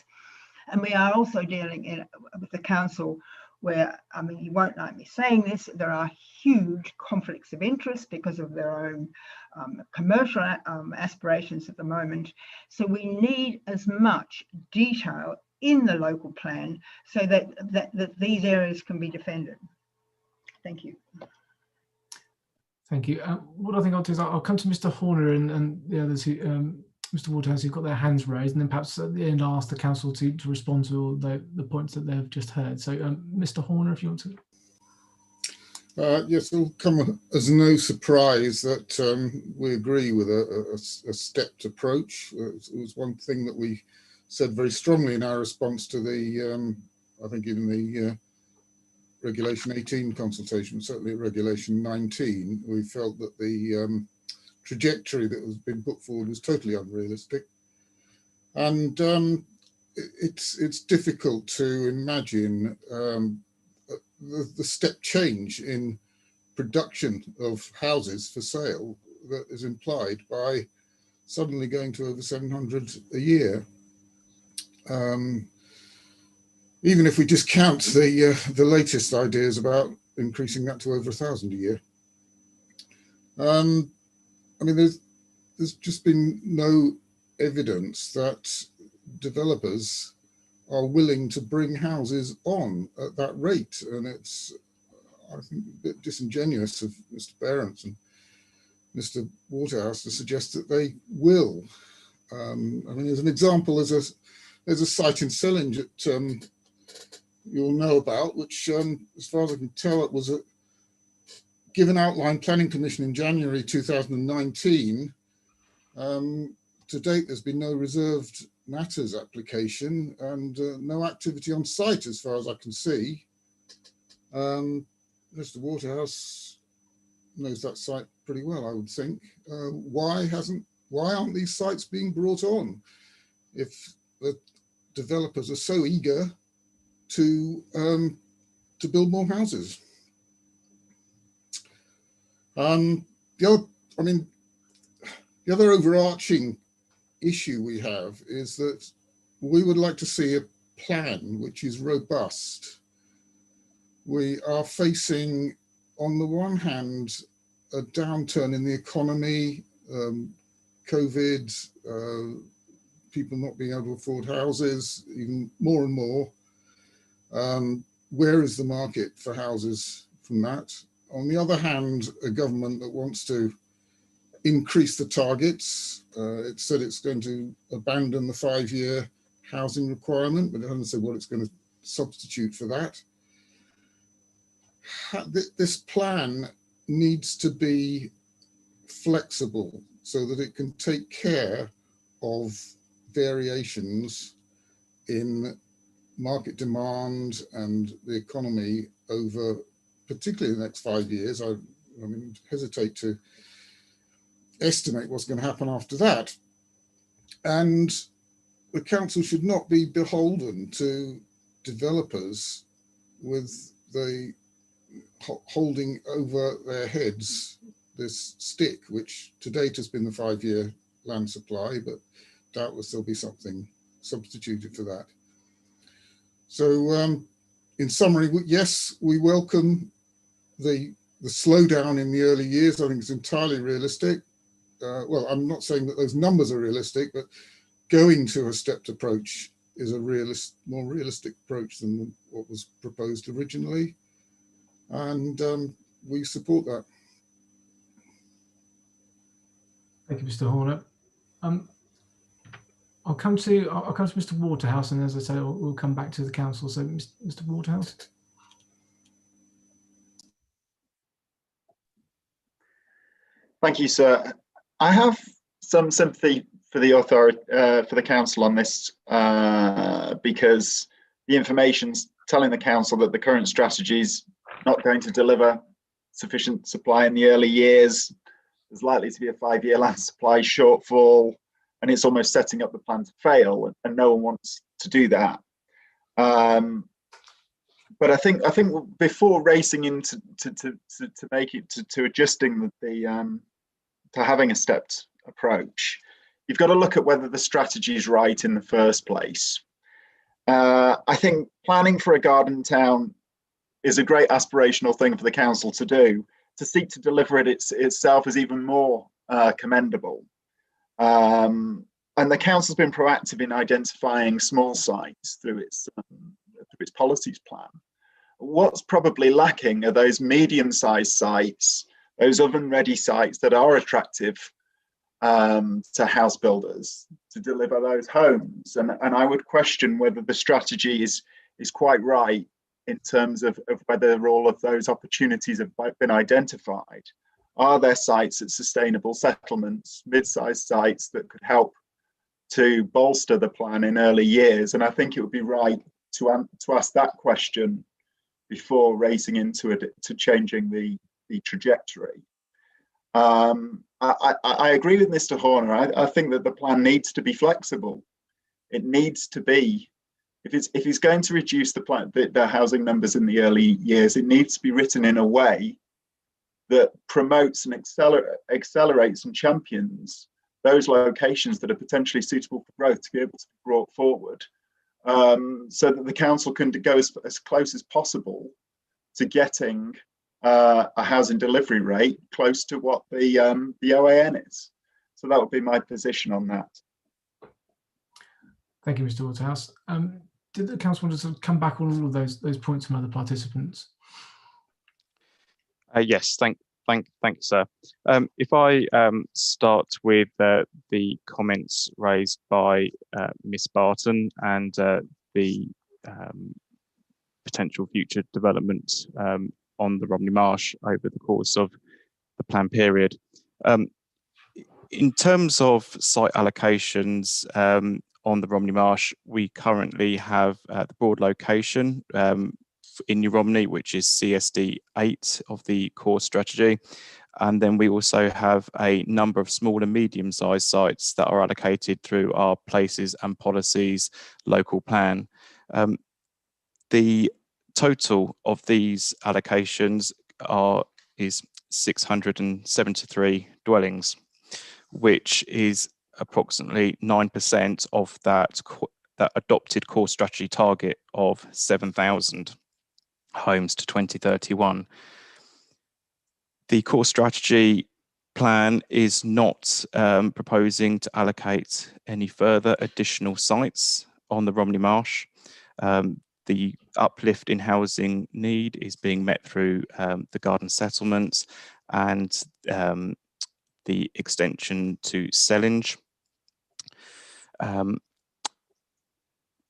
And we are also dealing with the council where, I mean, you won't like me saying this, there are huge conflicts of interest because of their own commercial aspirations at the moment. So we need as much detail in the local plan so that these areas can be defended. Thank you. Thank you. What I think I'll do is I'll come to Mr. Horner and the others who, Mr. Waterhouse, who've got their hands raised, and then perhaps at the end I'll ask the council to respond to all the points that they've just heard. So Mr. Horner, if you want to. Yes, it'll come as no surprise that we agree with a stepped approach. It was one thing that we said very strongly in our response to the, I think even the Regulation 18 consultation, certainly Regulation 19, we felt that the trajectory that was being put forward was totally unrealistic. And it's difficult to imagine the step change in production of houses for sale that is implied by suddenly going to over 700 a year. Even if we just count the latest ideas about increasing that to over 1,000 a year. I mean, there's just been no evidence that developers are willing to bring houses on at that rate. And it's, I think, a bit disingenuous of Mr. Behrens and Mr. Waterhouse to suggest that they will. I mean, as an example, there's a site in Sellindge that you'll know about, which, as far as I can tell, it was given outline planning permission in January 2019. To date, there's been no reserved matters application and no activity on site as far as I can see. Mr. Waterhouse knows that site pretty well, I would think. Why aren't these sites being brought on if the developers are so eager to build more houses? The other overarching issue we have is that we would like to see a plan which is robust. We are facing, on the one hand, a downturn in the economy, COVID, people not being able to afford houses, even more and more. Where is the market for houses from that? On the other hand, a government that wants to increase the targets. It said it's going to abandon the 5-year housing requirement, but it hasn't said what it's going to substitute for that. This plan needs to be flexible so that it can take care of variations in market demand and the economy over particularly the next 5 years. I mean, hesitate to estimate what's going to happen after that. And the council should not be beholden to developers with the holding over their heads this stick, which to date has been the 5-year land supply, but doubtless there'll be something substituted for that. So in summary, yes, we welcome the slowdown in the early years. I think it's entirely realistic. Well, I'm not saying that those numbers are realistic, but going to a stepped approach is a more realistic approach than what was proposed originally. And we support that. Thank you, Mr. Horner. I'll come to Mr. Waterhouse, and as I say, we'll come back to the council. So, Mr. Waterhouse. Thank you, sir. I have some sympathy for the authority, for the council on this, because the information's telling the council that the current strategy is not going to deliver sufficient supply in the early years. There's likely to be a 5-year land supply shortfall, and it's almost setting up the plan to fail, and no one wants to do that. But I think before racing into to make it to adjusting to having a stepped approach, you've got to look at whether the strategy is right in the first place. I think planning for a garden town is a great aspirational thing for the council to do. To seek to deliver it itself is even more commendable. the council's been proactive in identifying small sites through its policies plan. What's probably lacking are those medium-sized sites, those oven-ready sites that are attractive to house builders to deliver those homes. And I would question whether the strategy is quite right in terms of whether all of those opportunities have been identified. Are there sites at sustainable settlements, mid-sized sites that could help to bolster the plan in early years? And I think it would be right to ask that question before racing into it, to changing the trajectory. I agree with Mr. Horner. I think that the plan needs to be flexible. It needs to be, if it's going to reduce the housing numbers in the early years, it needs to be written in a way that promotes and accelerates and champions those locations that are potentially suitable for growth to be able to be brought forward, so that the council can go as close as possible to getting a housing delivery rate close to what the OAN is. So that would be my position on that. Thank you, Mr. Waterhouse. Did the council want to sort of come back on all of those points from other participants? Yes, thank you, sir. If I start with the comments raised by Miss Barton and the potential future development on the Romney Marsh over the course of the plan period. In terms of site allocations on the Romney Marsh, we currently have the broad location in New Romney, which is CSD 8 of the core strategy. And then we also have a number of small and medium-sized sites that are allocated through our places and policies local plan. The total of these allocations is 673 dwellings, which is approximately 9% of that adopted core strategy target of 7,000 homes to 2031. The core strategy plan is not proposing to allocate any further additional sites on the Romney Marsh. The uplift in housing need is being met through the garden settlements and the extension to Sellinge.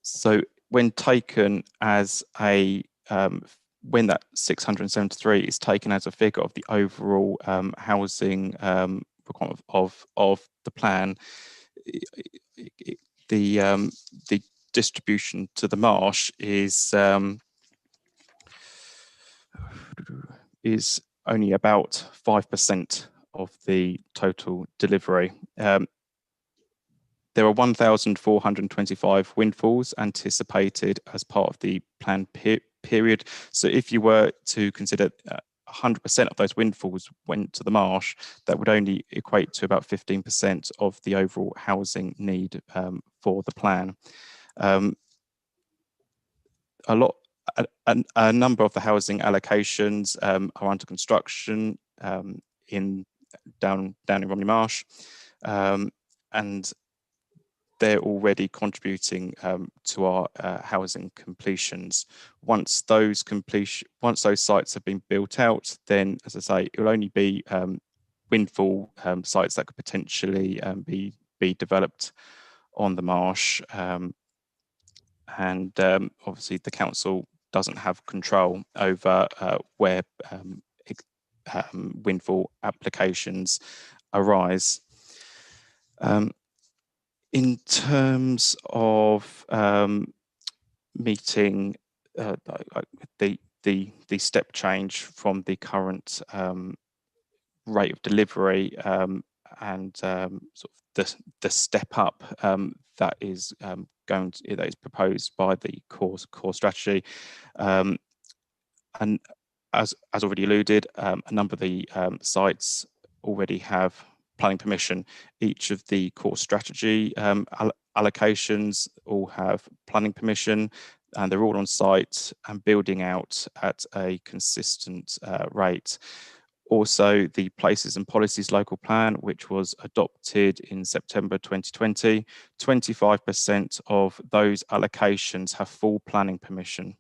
So when taken as a, when that 673 is taken as a figure of the overall housing requirement of the plan, the distribution to the marsh is only about 5% of the total delivery. There are 1,425 windfalls anticipated as part of the planned period. So if you were to consider 100% of those windfalls went to the marsh, that would only equate to about 15% of the overall housing need for the plan. A number of the housing allocations are under construction down in Romney Marsh, and they're already contributing to our housing completions. Once those sites have been built out, then, as I say, it will only be windfall sites that could potentially be developed on the marsh, and obviously the council doesn't have control over where windfall applications arise. In terms of meeting the step change from the current rate of delivery and sort of the step up that is that is proposed by the core strategy, and as already alluded, a number of the sites already have planning permission. Each of the core strategy allocations all have planning permission, and they're all on site and building out at a consistent rate. Also, the Places and Policies Local Plan, which was adopted in September 2020, 25% of those allocations have full planning permission.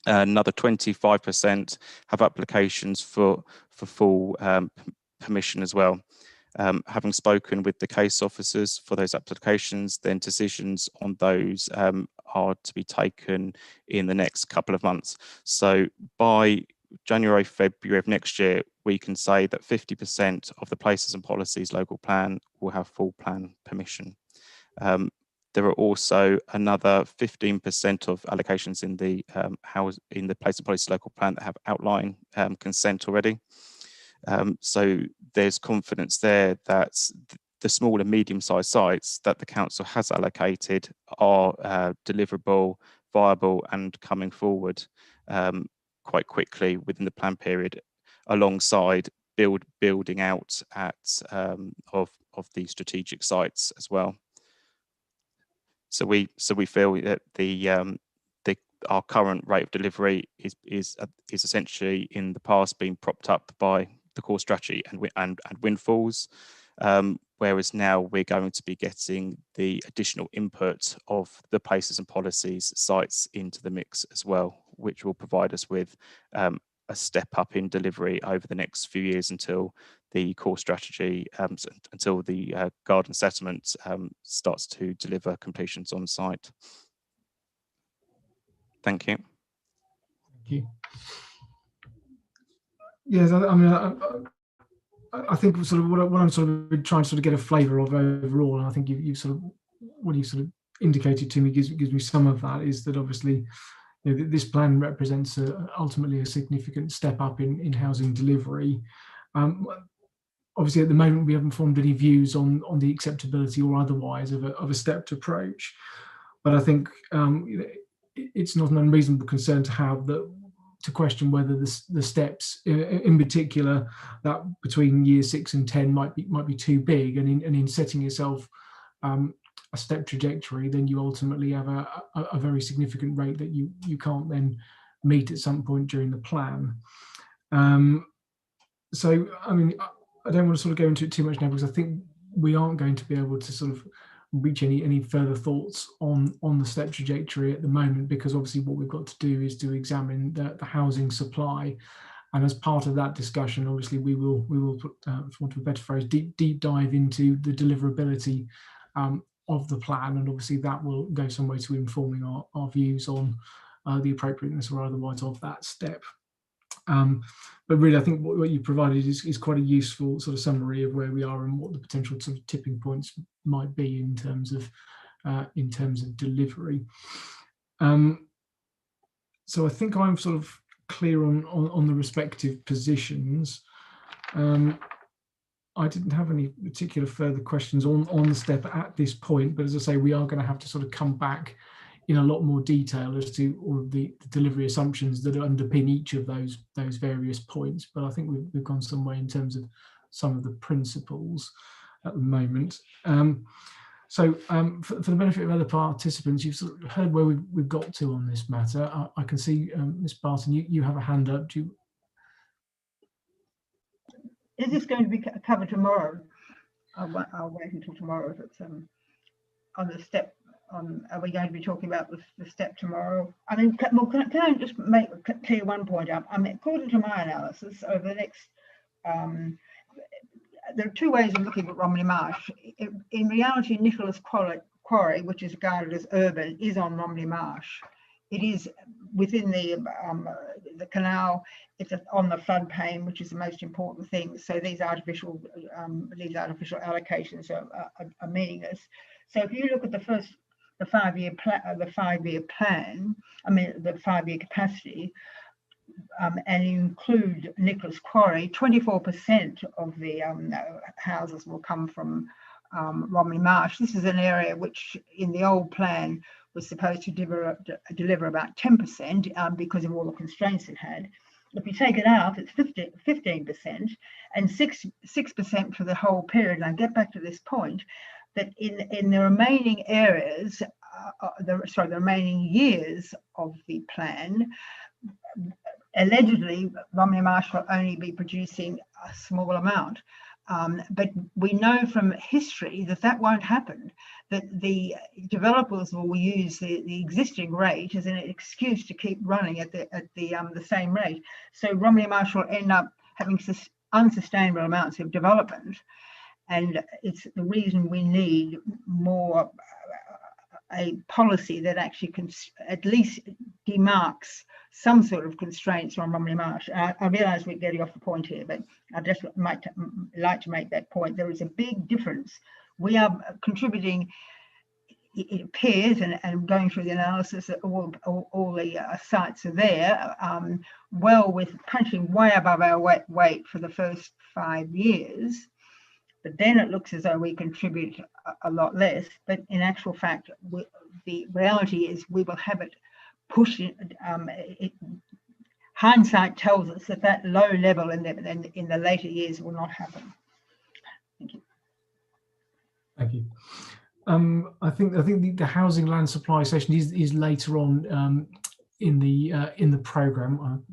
Another 25% have applications for full permission as well. Having spoken with the case officers for those applications, then decisions on those are to be taken in the next couple of months. So by January, February of next year, we can say that 50% of the Places and Policies Local Plan will have full plan permission. There are also another 15% of allocations in the Places and Policies Local Plan that have outline consent already. So there's confidence there that the small and medium-sized sites that the council has allocated are deliverable, viable, and coming forward quite quickly within the plan period, alongside building out of the strategic sites as well. So we feel that our current rate of delivery is essentially in the past being propped up by the core strategy and windfalls, whereas now we're going to be getting the additional input of the Places and Policies sites into the mix as well, which will provide us with a step up in delivery over the next few years until the core strategy, until the garden settlement starts to deliver completions on site. Thank you. Thank you. Yes, I mean, I think sort of what I'm sort of trying to sort of get a flavour of overall, and I think you sort of what you sort of indicated to me gives me some of that, is that obviously, you know, this plan represents ultimately a significant step up in housing delivery. Obviously, at the moment, we haven't formed any views on the acceptability or otherwise of a stepped approach, but I think it's not an unreasonable concern to have to question whether the steps, in particular, that between year 6 and 10 might be too big, and in setting yourself a step trajectory, then you ultimately have a very significant rate that you can't then meet at some point during the plan. So, I mean, I don't want to sort of go into it too much now, because I think we aren't going to be able to sort of reach any further thoughts on the step trajectory at the moment, because obviously what we've got to do is to examine the housing supply, and as part of that discussion, obviously we will put, for want of a better phrase, deep dive into the deliverability of the plan, and obviously that will go some way to informing our views on the appropriateness or otherwise of that step. But really, I think what you provided is quite a useful sort of summary of where we are and what the potential sort of tipping points might be in terms of delivery. So I think I'm sort of clear on the respective positions. I didn't have any particular further questions on the step at this point, but as I say, we are going to have to sort of come back in a lot more detail as to all of the delivery assumptions that underpin each of those various points. But I think we've gone some way in terms of some of the principles at the moment. So for the benefit of other participants, you've sort of heard where we've got to on this matter. I can see Ms. Barton, you have a hand up. Is this going to be covered tomorrow? I'll wait until tomorrow if it's on the step. Are we going to be talking about the step tomorrow? I mean, well, can I just clear one point up? I mean, according to my analysis, over the next, there are two ways of looking at Romney Marsh. In reality, Nicholas Quarry, which is regarded as urban, is on Romney Marsh. It is within the canal. It's on the floodplain, which is the most important thing. So these artificial allocations are meaningless. So if you look at the 5-year plan, I mean the 5-year capacity, and you include Nicholas Quarry, 24% of the houses will come from Romney Marsh. This is an area which in the old plan was supposed to deliver about 10% because of all the constraints it had. If you take it out, it's 15% and 6% for the whole period. And I get back to this point, that in the remaining areas, the remaining years of the plan, allegedly Romney Marsh will only be producing a small amount. But we know from history that that won't happen, that the developers will use the existing rate as an excuse to keep running at the same rate. So Romney Marsh will end up having unsustainable amounts of development. And it's the reason we need more a policy that actually at least demarks some sort of constraints on Romney Marsh. I realise we're getting off the point here, but I just might like to make that point. There is a big difference. We are contributing, it appears, and going through the analysis, that all the sites are there, well, with punching way above our weight for the first 5 years. But then it looks as though we contribute a lot less. But in actual fact, the reality is we will have it pushed. Hindsight tells us that that low level in the later years will not happen. Thank you. Thank you. I think the housing land supply session is later on in the programme.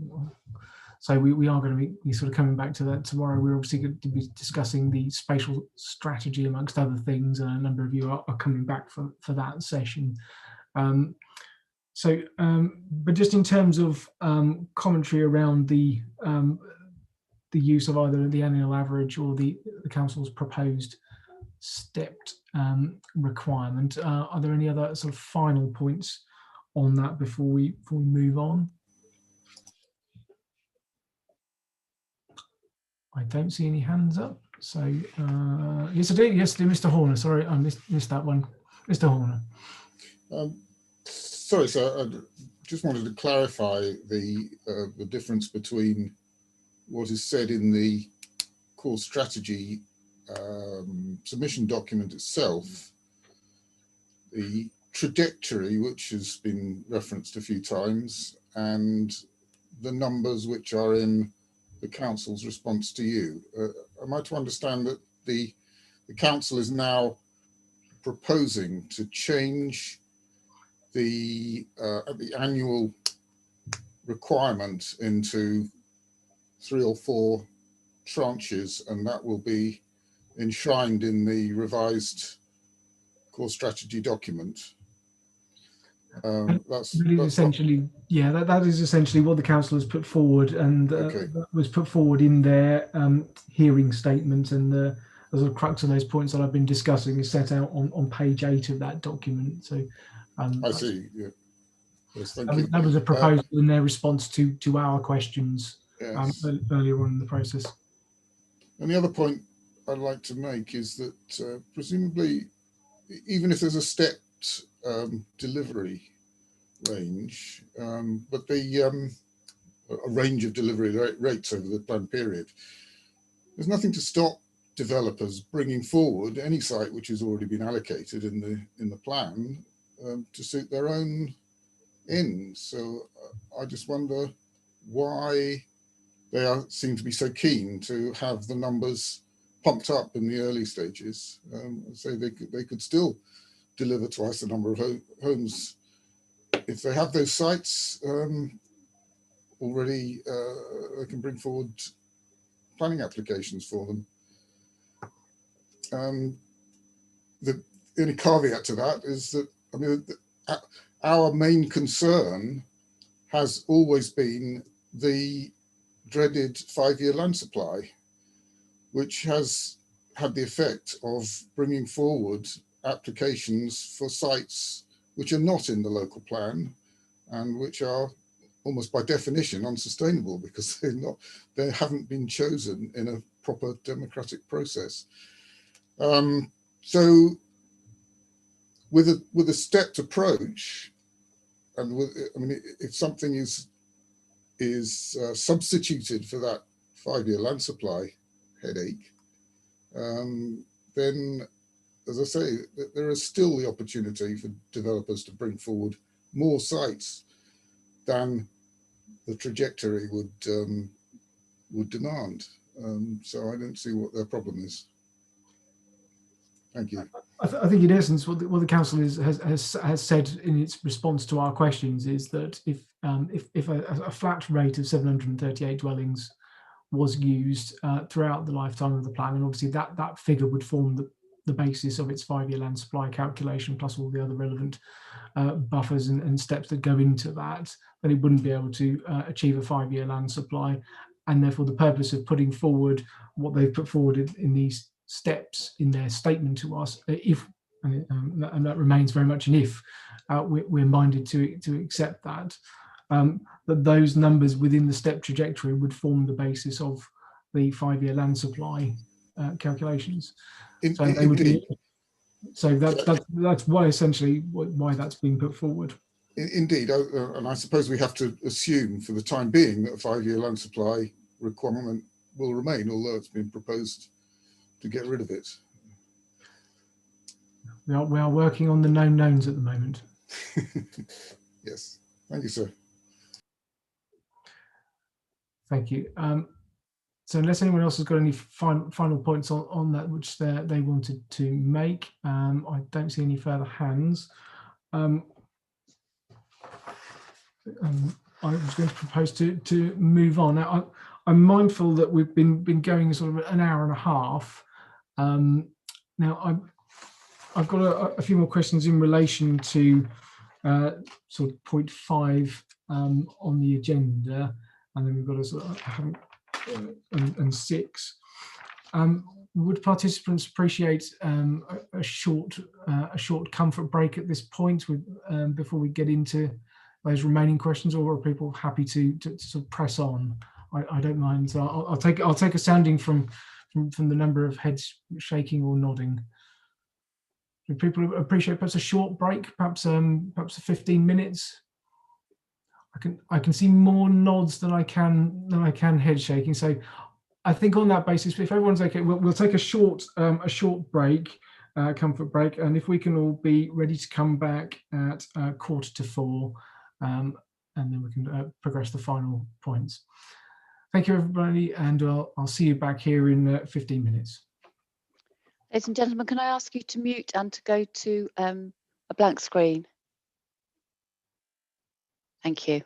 So we are going to be sort of coming back to that tomorrow. We're obviously going to be discussing the spatial strategy amongst other things, and a number of you are coming back for that session. But just in terms of commentary around the use of either the annual average or the council's proposed stepped requirement, are there any other sort of final points on that before we move on? I don't see any hands up. So yes, I do. Yes, Mr. Horner. Sorry, I missed that one. Mr. Horner. Sorry, sir. I just wanted to clarify the difference between what is said in the core strategy submission document itself, the trajectory, which has been referenced a few times, and the numbers which are in the council's response to you. Am I to understand that the council is now proposing to change the annual requirement into 3 or 4 tranches, and that will be enshrined in the revised core strategy document? That's essentially, yeah, that is essentially what the council has put forward, and that was put forward in their hearing statement, and the sort of crux of those points that I've been discussing is set out on page 8 of that document. So I see. Yeah. Yes, thank you. That was a proposal in their response to our questions earlier on in the process. And the other point I'd like to make is that presumably, even if there's a stepped delivery range, but a range of delivery rates over the planned period, there's nothing to stop developers bringing forward any site which has already been allocated in the plan to suit their own ends. So I just wonder why they seem to be so keen to have the numbers pumped up in the early stages. So they could still deliver twice the number of homes if they have those sites already. They can bring forward planning applications for them. The only caveat to that is that, I mean, our main concern has always been the dreaded 5-year land supply, which has had the effect of bringing forward applications for sites which are not in the local plan and which are almost by definition unsustainable because they haven't been chosen in a proper democratic process. So with a stepped approach, and I mean, if something is substituted for that 5-year land supply headache, then, as I say, there is still the opportunity for developers to bring forward more sites than the trajectory would demand. So I don't see what their problem is. Thank you. I think in essence what the council has said in its response to our questions is that if a flat rate of 738 dwellings was used throughout the lifetime of the plan, and obviously that figure would form the basis of its 5-year land supply calculation, plus all the other relevant buffers and steps that go into that, then it wouldn't be able to achieve a 5-year land supply. And therefore the purpose of putting forward what they've put forward in these steps in their statement to us, if and that remains very much an if, we're minded to accept that, that those numbers within the step trajectory would form the basis of the 5-year land supply calculations. So they would be, so that's why essentially why that's been put forward. Indeed, and I suppose we have to assume for the time being that a 5-year land supply requirement will remain, although it's been proposed to get rid of it. We are working on the known knowns at the moment. Yes, thank you, sir. Thank you. So unless anyone else has got any final points on that which they wanted to make, I don't see any further hands. I was going to propose to move on. Now, I'm mindful that we've been going sort of an hour and a half. Now I've got a few more questions in relation to sort of point 5 on the agenda, and then we've got a sort of and 6. Would participants appreciate a short comfort break at this point before we get into those remaining questions, or are people happy to sort of press on? I don't mind. So I'll take a sounding from the number of heads shaking or nodding. Do people appreciate perhaps a short break, perhaps 15 minutes? I can see more nods than I can head shaking. So I think on that basis, if everyone's okay, we'll take a short break, comfort break, and if we can all be ready to come back at 3:45, and then we can progress the final points. Thank you, everybody, and I'll see you back here in 15 minutes. Ladies and gentlemen, can I ask you to mute and to go to a blank screen? Thank you.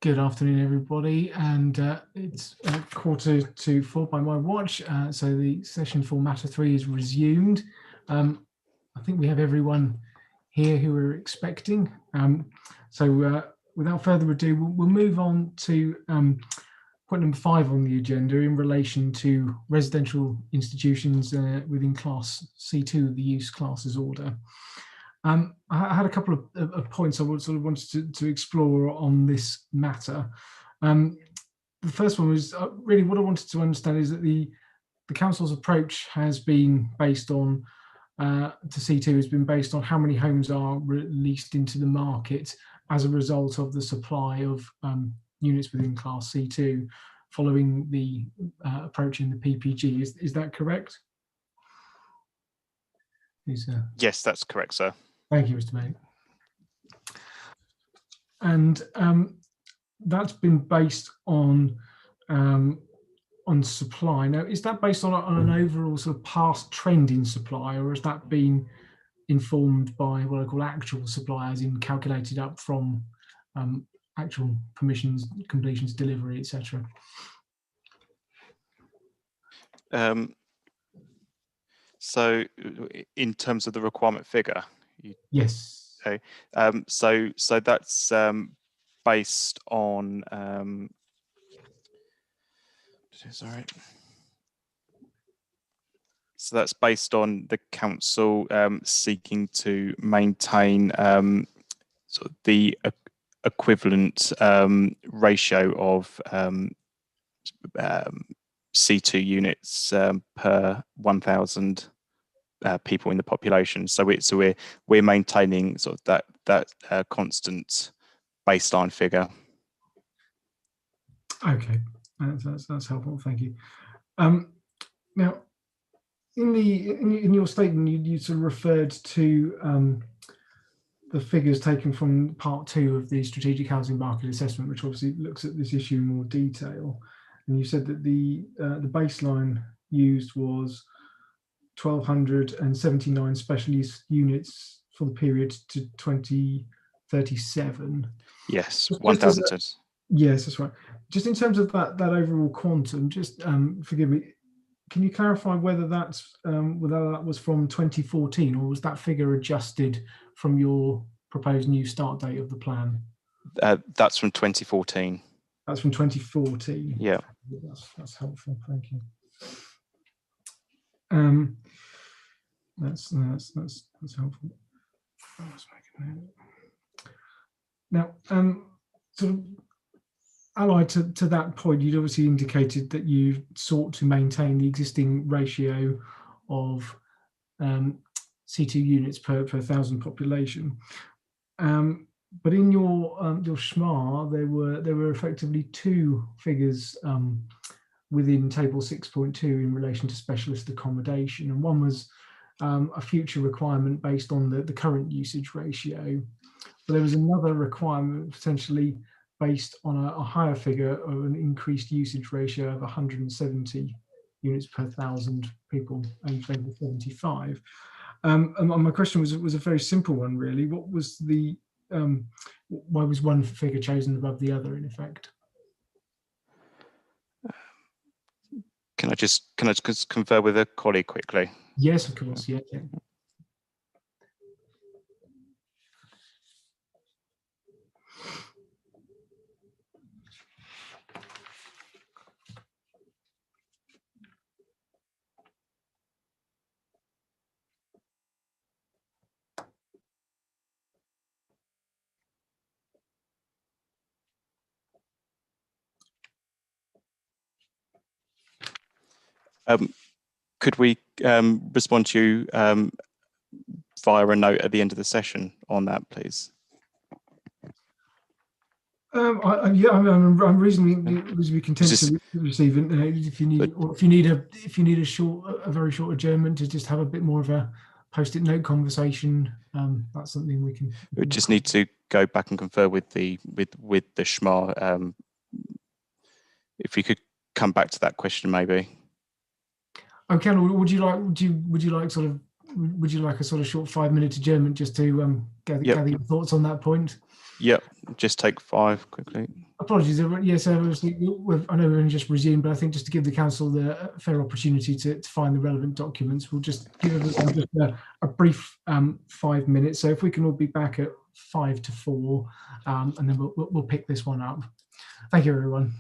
Good afternoon, everybody, and it's 4:45 by my watch, so the session for Matter 3 is resumed. I think we have everyone here who we're expecting. So without further ado, we'll move on to point number 5 on the agenda in relation to residential institutions within Class C2 of the use classes order. I had a couple of points I wanted to explore on this matter. The first one was really what I wanted to understand is that the council's approach has been based on to C2 has been based on how many homes are released into the market as a result of the supply of units within Class C2 following the approach in the PPG. Is that correct? Yes, that's correct, sir. Thank you, Mr. May. And that's been based on supply. Now, is that based on an overall sort of past trend in supply, or has that been informed by what I call actual supply, as in calculated up from actual permissions, completions, delivery, etc.? So, in terms of the requirement figure. Yes. Okay. So that's based on. Sorry. So that's based on the council seeking to maintain sort of the equivalent ratio of C2 units per 1,000. People in the population, so we're maintaining sort of that constant baseline figure. Okay, that's helpful. Thank you. Now, in your statement, you sort of referred to the figures taken from Part 2 of the Strategic Housing Market Assessment, which obviously looks at this issue in more detail. And you said that the baseline used was 1,279 special use units for the period to 2037. Yes, 1,000. Yes, that's right. Just in terms of that overall quantum, just forgive me, can you clarify whether that was from 2014, or was that figure adjusted from your proposed new start date of the plan? That's from 2014. That's from 2014. Yeah, that's helpful. Thank you. That's helpful. Now, sort of allied to that point, you'd obviously indicated that you sought to maintain the existing ratio of C2 units per 1,000 population. But in your SHMA, there were effectively two figures within table 6.2 in relation to specialist accommodation, and one was a future requirement based on the current usage ratio. But there was another requirement potentially based on a higher figure of an increased usage ratio of 170 units per 1,000 people aged over 75. And my question was a very simple one, really. What was the why was one figure chosen above the other, in effect? Can I just confer with a colleague quickly? Yes, of course. Yeah. Could we respond to you via a note at the end of the session on that, please? I'm reasonably content to receive it. If you need a very short adjournment to just have a bit more of a post-it note conversation, that's something we can. We just need to go back and confer with the SHMA. If you could come back to that question, maybe. Okay. Would you like a sort of short 5-minute adjournment just to gather your thoughts on that point? Yep. Just take 5 quickly. Apologies. Yes, obviously, I know we've only just resumed, but I think just to give the council the fair opportunity to find the relevant documents, we'll just give everyone just a brief 5 minutes. So if we can all be back at 5 to 4, and then we'll pick this one up. Thank you, everyone.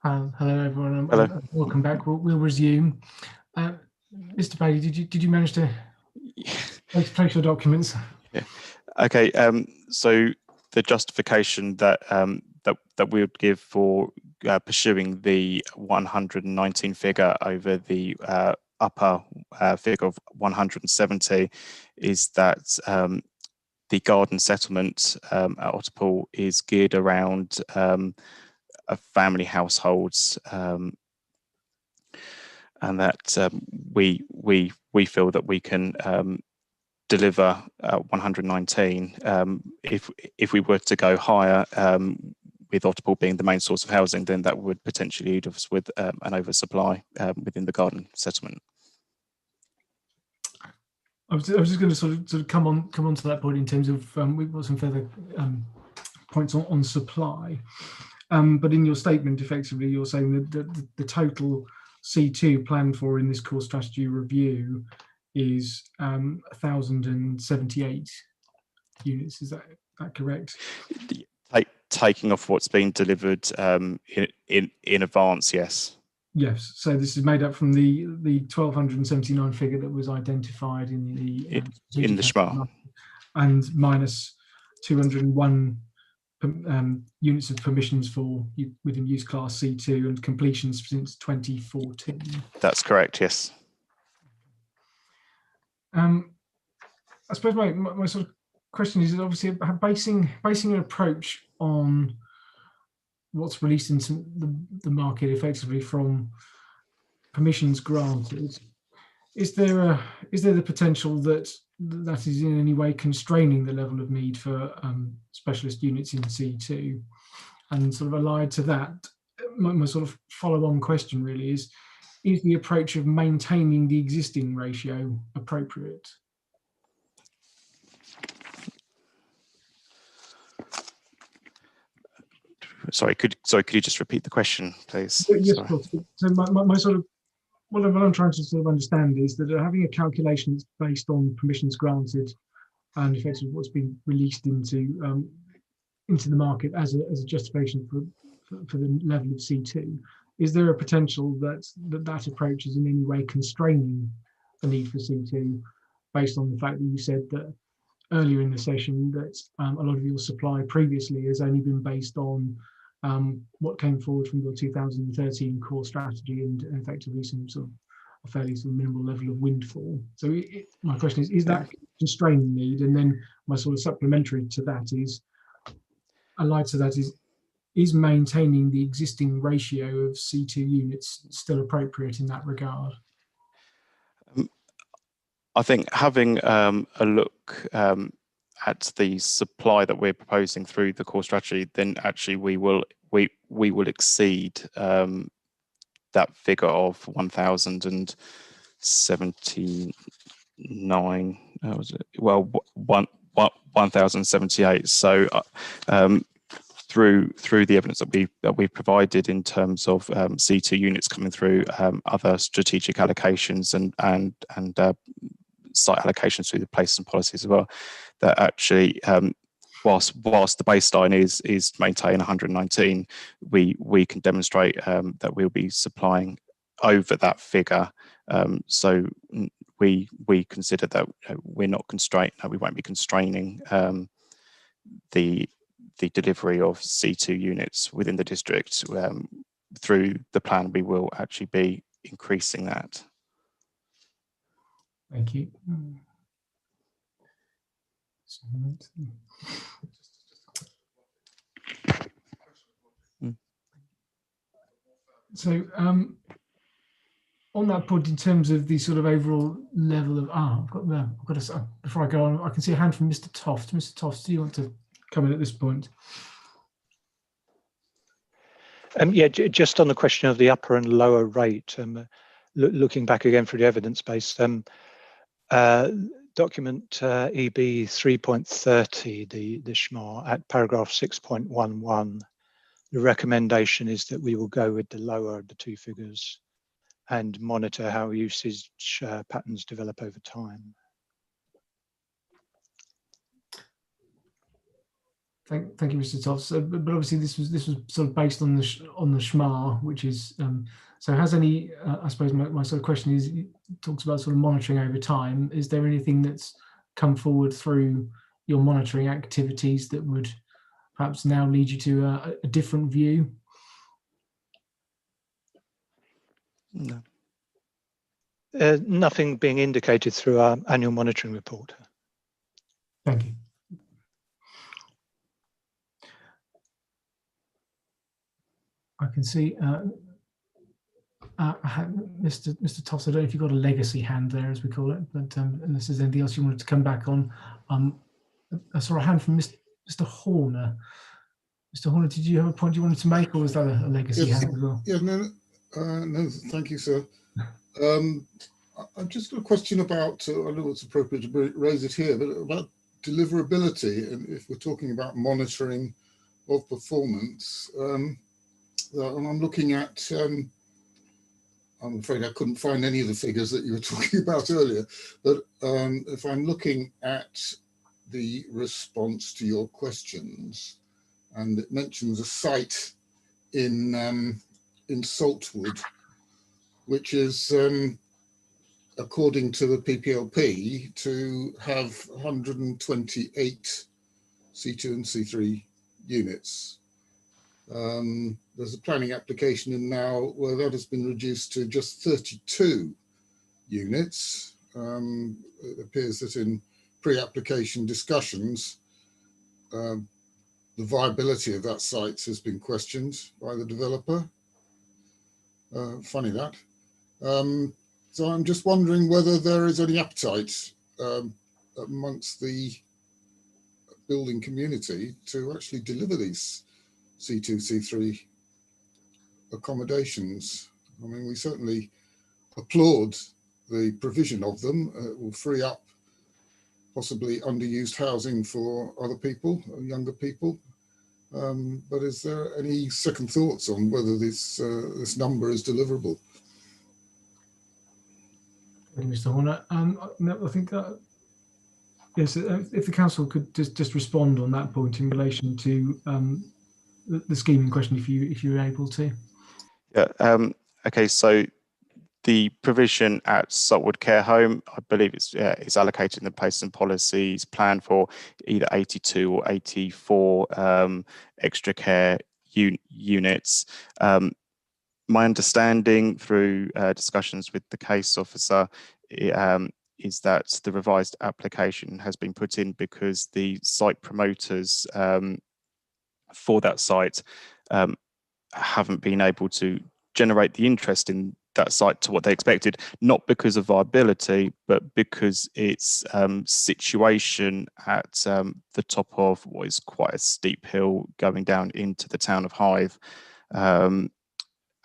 Hello everyone. Hello. Welcome back. We'll resume. Mr. Bailey, did you manage to place your documents? Yeah. Okay. So the justification that that we would give for pursuing the 119 figure over the upper figure of 170 is that the garden settlement at Otterpool is geared around family households, and that we feel that we can deliver 119. If we were to go higher, with Otterpool being the main source of housing, then that would potentially leave us with an oversupply within the garden settlement. I was just going to sort of come on to that point in terms of we've got some further points on supply, but in your statement, effectively, you're saying that the total C2 planned for in this core strategy review is 1,078 units. Is that correct? Taking off what's been delivered in advance, yes. Yes. So this is made up from the 1,279 figure that was identified in the SHMA, and minus 201 units of permissions for within use class C2 and completions since 2014. That's correct. Yes. I suppose my sort of question is obviously basing an approach on what's released into the market effectively from permissions granted. Is there the potential that is in any way constraining the level of need for specialist units in C2? And sort of allied to that, my sort of follow-on question really is the approach of maintaining the existing ratio appropriate? Sorry, could you just repeat the question, please? Yes, of course. So my sort of what I'm trying to sort of understand is that having a calculation that's based on permissions granted and effectively what's been released into the market as a justification for the level of C2, is there a potential that approach is in any way constraining the need for C2 based on the fact that you said that earlier in the session that a lot of your supply previously has only been based on what came forward from your 2013 core strategy and effectively some sort of a fairly sort of minimal level of windfall. So my question is that constraining need? And then my sort of supplementary to that is, allied to that is maintaining the existing ratio of C2 units still appropriate in that regard? I think having a look at the supply that we're proposing through the core strategy, then actually we will exceed that figure of 1,079. Was it? Well, 1,078. So through the evidence that we've provided in terms of C2 units coming through, other strategic allocations and site allocations through the places and policies as well, that actually whilst the baseline is to maintain 119, we can demonstrate that we'll be supplying over that figure. So we consider that we're not constrained. We won't be constraining the delivery of C2 units within the district. Through the plan, we will actually be increasing that. Thank you. So on that point, in terms of the sort of overall level of I've got to before I go on, I can see a hand from Mr. Toft. Mr. Toft, do you want to come in at this point? Yeah, just on the question of the upper and lower rate, looking back again through the evidence base, document EB 3.30, the SHMA at paragraph 6.11, the recommendation is that we will go with the lower of the two figures and monitor how usage patterns develop over time. Thank you, Mr. Toff. So, but obviously this was sort of based on the SHMA, which is so. Has any? I suppose my sort of question is, it talks about sort of monitoring over time. Is there anything that's come forward through your monitoring activities that would perhaps now lead you to a different view? No. Nothing being indicated through our annual monitoring report. Thank you. I can see Mr. Toss. I don't know if you've got a legacy hand there, as we call it, but unless there's anything else you wanted to come back on. I saw a hand from Mr. Horner. Mr. Horner, did you have a point you wanted to make, or was that a legacy hand as well? Yeah, no, thank you, sir. I've just got a question about, I don't know it's appropriate to raise it here, but about deliverability, and if we're talking about monitoring of performance. And I'm looking at, I'm afraid I couldn't find any of the figures that you were talking about earlier, but if I'm looking at the response to your questions, and it mentions a site in Saltwood, which is, according to the PPLP, to have 128 C2 and C3 units. There's a planning application in now where that has been reduced to just 32 units. It appears that in pre-application discussions, the viability of that site has been questioned by the developer. Funny that. So I'm just wondering whether there is any appetite amongst the building community to actually deliver these C2, C3 accommodations. I mean, we certainly applaud the provision of them. It will free up possibly underused housing for other people, younger people. But is there any second thoughts on whether this number is deliverable? Thank you, Mr. Horner. I think that, yes, if the council could just respond on that point in relation to the scheme in question, if you're able to. Yeah. Okay. So the provision at Saltwood Care Home, I believe it's allocated in the Place and Policies plan for either 82 or 84 extra care units. My understanding through discussions with the case officer is that the revised application has been put in because the site promoters for that site haven't been able to generate the interest in that site to what they expected, not because of viability, but because its situation at the top of what is quite a steep hill going down into the town of Hythe,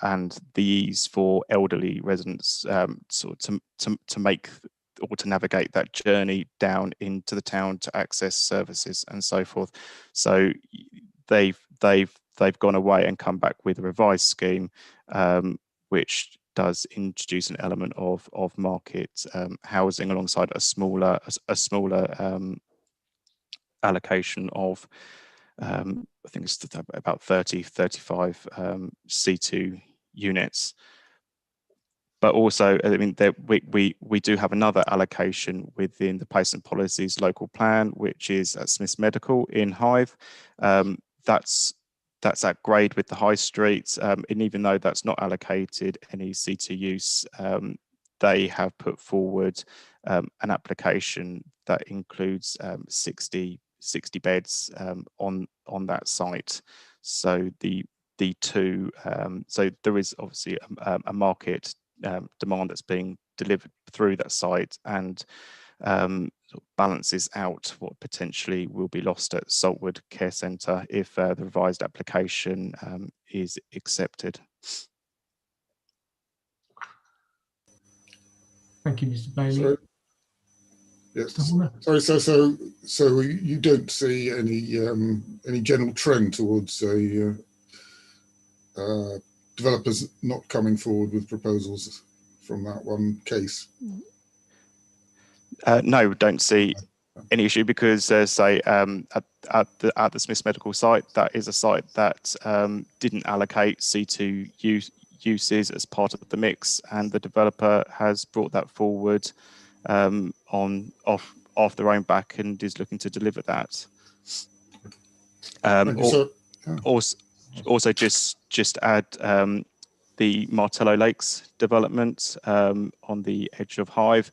and the ease for elderly residents sort of to make or to navigate that journey down into the town to access services and so forth. So they've gone away and come back with a revised scheme, which does introduce an element of market housing alongside a smaller allocation of I think it's about 35 C2 units. But also, I mean, we do have another allocation within the Place and Policies local plan, which is at Smith's Medical in Hythe. That's at grade with the high streets, and even though that's not allocated any C2 use, they have put forward an application that includes 60 beds on that site. So the two, so there is obviously a market demand that's being delivered through that site, and sort of balances out what potentially will be lost at Saltwood Care Centre if the revised application is accepted. Thank you, Mr. Bailey. Sorry, so you don't see any general trend towards developers not coming forward with proposals from that one case? No, don't see any issue because, say, at at the Smiths Medical site. That is a site that didn't allocate C2 uses as part of the mix, and the developer has brought that forward off their own back and is looking to deliver that. Also, just add the Martello Lakes development on the edge of Hythe.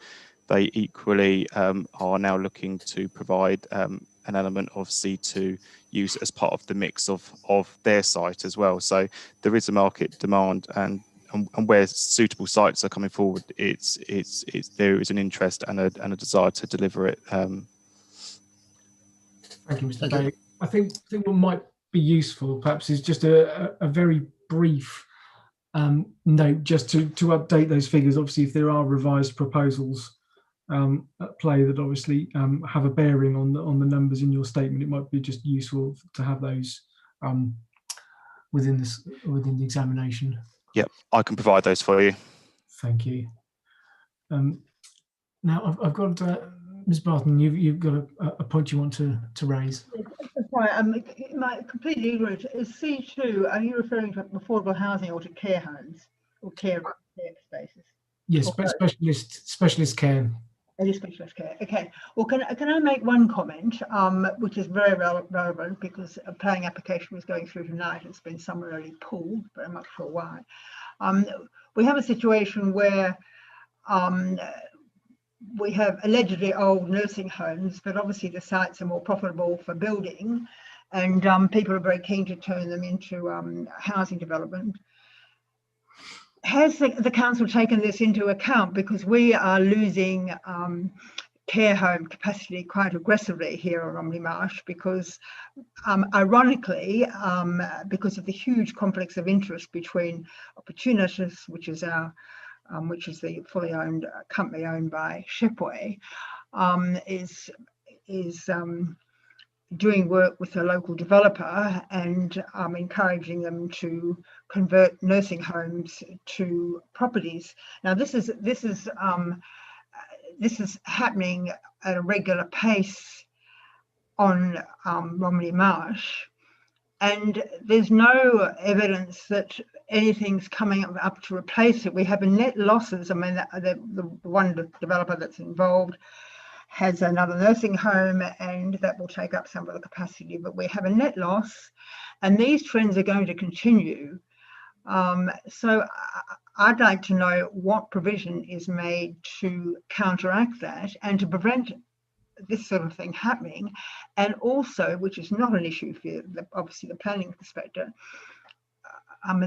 They equally are now looking to provide an element of C2 use as part of the mix of their site as well. So there is a market demand, and where suitable sites are coming forward, it's there is an interest and a desire to deliver it. Thank you, Mr. Bailey. I think what might be useful perhaps is just a very brief note just to update those figures. Obviously, if there are revised proposals at play that obviously have a bearing on the numbers in your statement, it might be just useful to have those within the examination. Yep, I can provide those for you. Thank you. Now I've got Ms. Barton, you've got a point you want to raise. That's right. My complete ignorance is C2. Are you referring to affordable housing or to care homes or care spaces? Yes, specialist care. Specialist care. Okay. Well, can I make one comment, which is very relevant because a planning application was going through tonight. It's been summarily pulled, but I'm not sure why. We have a situation where we have allegedly old nursing homes, but obviously the sites are more profitable for building, and people are very keen to turn them into housing development. Has the council taken this into account? Because we are losing care home capacity quite aggressively here on Romney Marsh, because ironically, because of the huge conflicts of interest between Opportunities, which is the fully owned company owned by Shipway, is doing work with a local developer and encouraging them to convert nursing homes to properties. Now, this is happening at a regular pace on Romney Marsh, and there's no evidence that anything's coming up to replace it. We have a net losses. I mean, the one developer that's involved has another nursing home, and that will take up some of the capacity, but we have a net loss, and these trends are going to continue. So I'd like to know what provision is made to counteract that and to prevent this sort of thing happening. And also, which is not an issue for obviously the planning perspective,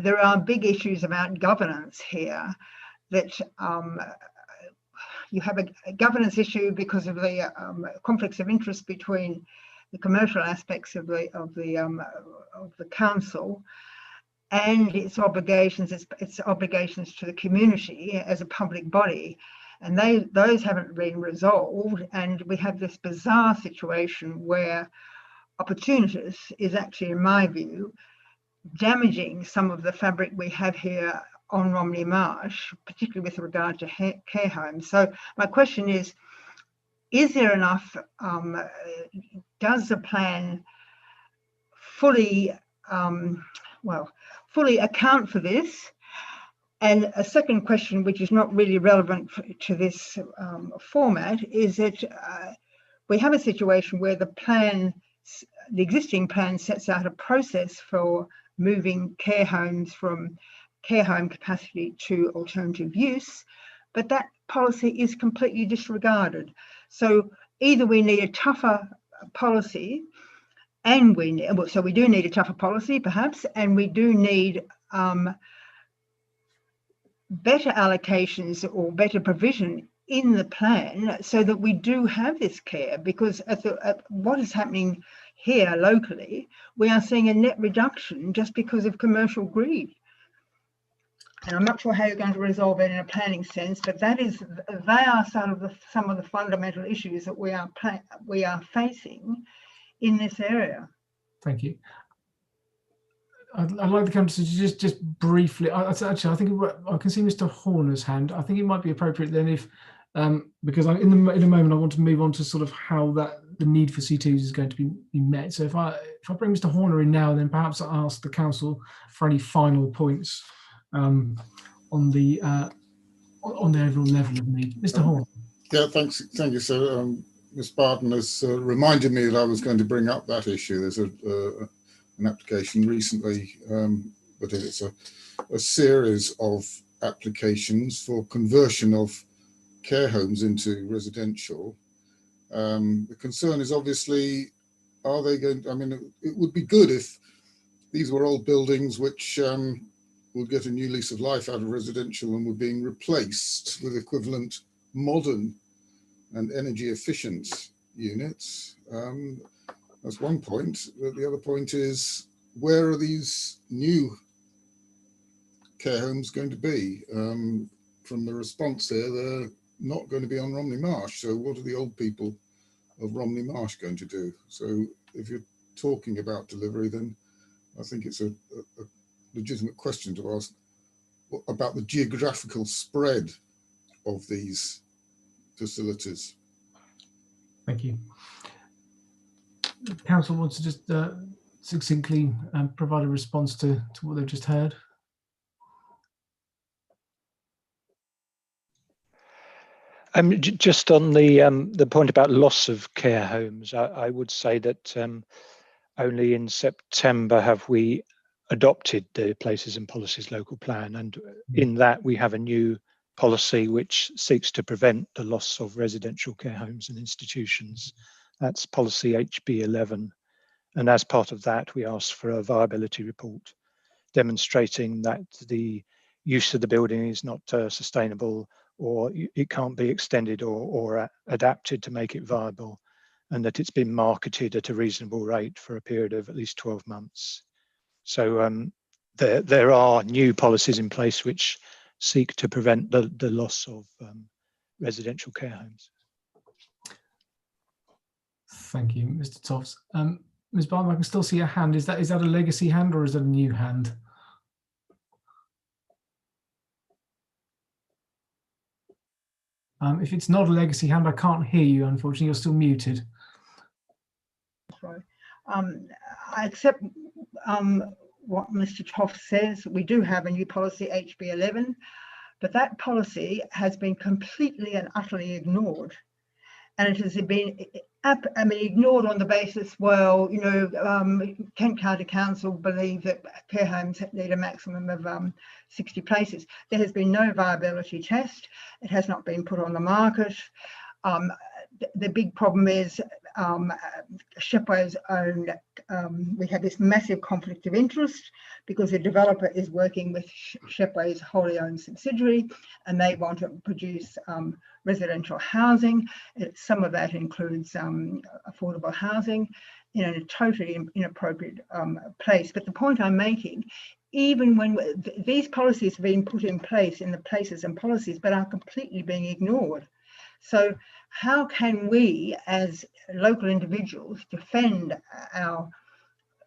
there are big issues about governance here, that you have a governance issue because of the conflicts of interest between the commercial aspects of the council and its obligations to the community as a public body, and those haven't been resolved. And we have this bizarre situation where Opportunities is actually, in my view, damaging some of the fabric we have here on Romney Marsh, particularly with regard to care homes. So my question is there enough, does the plan fully account for this? And a second question, which is not really relevant to this format, is that we have a situation where the existing plan sets out a process for moving care homes from care home capacity to alternative use, but that policy is completely disregarded. So either we need a tougher policy, and we do need a tougher policy perhaps, and we do need better allocations or better provision in the plan so that we do have this care, because what is happening here locally, we are seeing a net reduction just because of commercial greed. And I'm not sure how you're going to resolve it in a planning sense, but they are some of the fundamental issues that we are facing in this area. Thank you. I'd like to come to just briefly. Actually, I think I can see Mr. Horner's hand. I think it might be appropriate then if, because in a moment I want to move on to sort of how the need for C2s is going to be met. So if I bring Mr. Horner in now, then perhaps I'll ask the council for any final points on the overall level of need. Mr. Horner. Yeah, thanks. Thank you, sir. Ms. Barton has reminded me that I was going to bring up that issue. There's an application recently, but it's a series of applications for conversion of care homes into residential. The concern is obviously, are they going to, I mean, it would be good if these were old buildings which would get a new lease of life out of residential and were being replaced with equivalent modern and energy efficient units. That's one point. The other point is, where are these new care homes going to be? From the response here, they're not going to be on Romney Marsh. So what are the old people of Romney Marsh going to do? So if you're talking about delivery, then I think it's a legitimate question to ask about the geographical spread of these facilities. Thank you. The council wants to just succinctly provide a response to what they've just heard. Just on the point about loss of care homes, I would say that only in September have we adopted the Places and Policies Local Plan, and in that we have a new policy which seeks to prevent the loss of residential care homes and institutions. That's policy HB11, and as part of that we asked for a viability report demonstrating that the use of the building is not sustainable, or it can't be extended or adapted to make it viable, and that it's been marketed at a reasonable rate for a period of at least 12 months. So there are new policies in place which seek to prevent the loss of residential care homes. Thank you, Mr. Toffs. Ms. Barton, I can still see a hand. Is that a legacy hand or is that a new hand? If it's not a legacy hand, I can't hear you, unfortunately. You're still muted. Sorry. I accept what Mr. Toff says. We do have a new policy, HB11, but that policy has been completely and utterly ignored. And it has been ignored on the basis, well, you know, Kent County Council believe that care homes need a maximum of 60 places. There has been no viability test. It has not been put on the market. The big problem is Shepway's own, we have this massive conflict of interest because the developer is working with Shepway's wholly owned subsidiary, and they want to produce residential housing. Some of that includes affordable housing in a totally inappropriate place. But the point I'm making, even when these policies have been put in place in the places and policies, but are completely being ignored. So how can we as local individuals defend our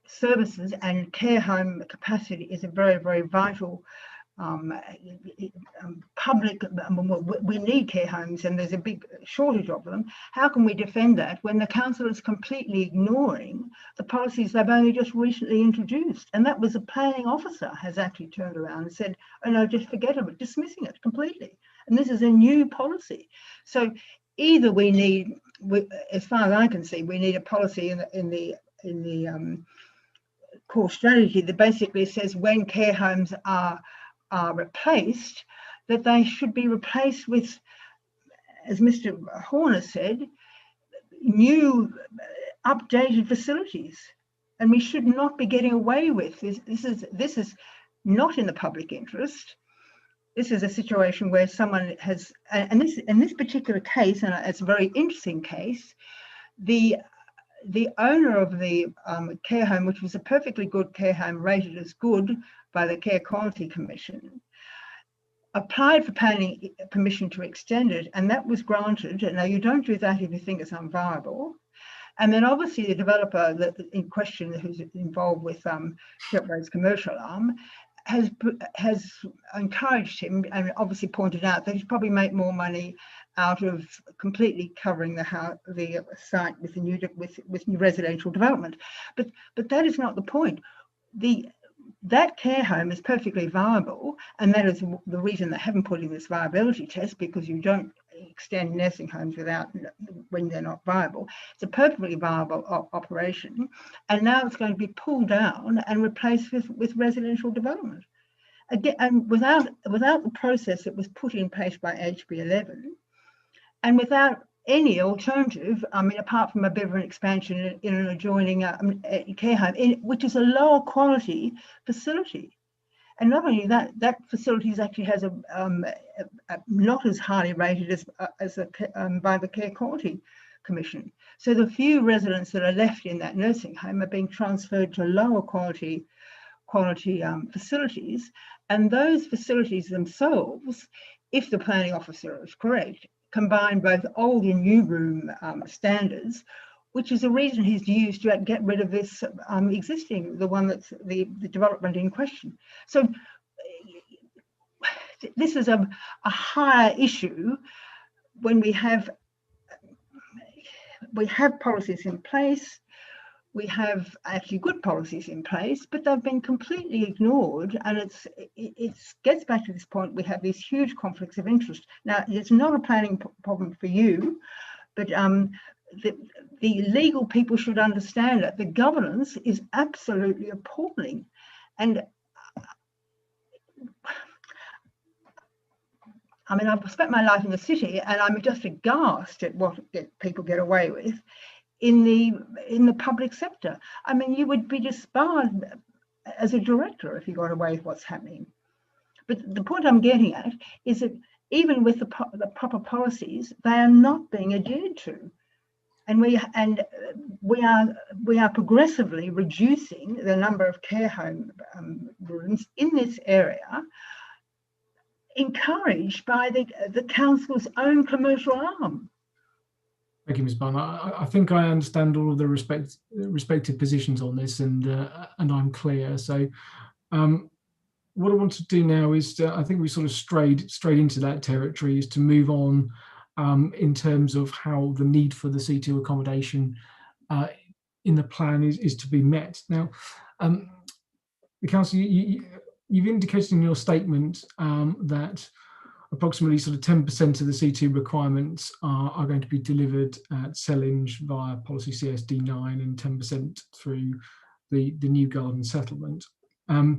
services? And care home capacity is a very, very vital public, we need care homes and there's a big shortage of them. How can we defend that when the council is completely ignoring the policies they've only just recently introduced? And that was a planning officer has actually turned around and said, oh no, just forget about it, dismissing it completely. And this is a new policy. So either we need, as far as I can see, we need a policy in the core strategy that basically says when care homes are replaced, that they should be replaced with, as Mr. Horner said, new updated facilities. And we should not be getting away with this. This is not in the public interest. This is a situation where someone has, and this in this particular case, and it's a very interesting case, the owner of the care home, which was a perfectly good care home rated as good by the Care Quality Commission, applied for planning permission to extend it, and that was granted. And now you don't do that if you think it's unviable. And then obviously the developer in question, who's involved with Shepway's commercial arm, has encouraged him and obviously pointed out that he'd probably make more money out of completely covering the site with new residential development. But that is not the point. That care home is perfectly viable, and that is the reason they haven't put in this viability test, because you don't extend nursing homes when they're not viable. It's a perfectly viable operation, and now it's going to be pulled down and replaced with residential development. Again, and without the process that was put in place by HB 11, and without any alternative, I mean, apart from a bit of an expansion in an adjoining care home, which is a lower quality facility. And not only that, that facility actually has a not as highly rated by the Care Quality Commission. So the few residents that are left in that nursing home are being transferred to lower quality facilities, and those facilities themselves, if the planning officer is correct, combine both old and new room standards, which is a reason he's used to get rid of this the one that's the development in question. So this is a higher issue when we have policies in place. We have actually good policies in place, but they've been completely ignored. And it gets back to this point. We have these huge conflicts of interest. Now, it's not a planning problem for you, but the legal people should understand that the governance is absolutely appalling. And I mean, I've spent my life in the city, and I'm just aghast at what people get away with in the public sector. I mean, you would be disbarred as a director if you got away with what's happening. But the point I'm getting at is that even with the proper policies, they are not being adhered to, and we are progressively reducing the number of care home rooms in this area, encouraged by the council's own commercial arm. Thank you, Ms. Bunn. I think I understand all of the respective positions on this, and I'm clear. So what I want to do now is I think we sort of strayed into that territory, is to move on in terms of how the need for the C2 accommodation in the plan is to be met. Now, the council, you've indicated in your statement that approximately sort of 10% of the C2 requirements are going to be delivered at Sellinge via policy CSD 9 and 10% through the new garden settlement. Now,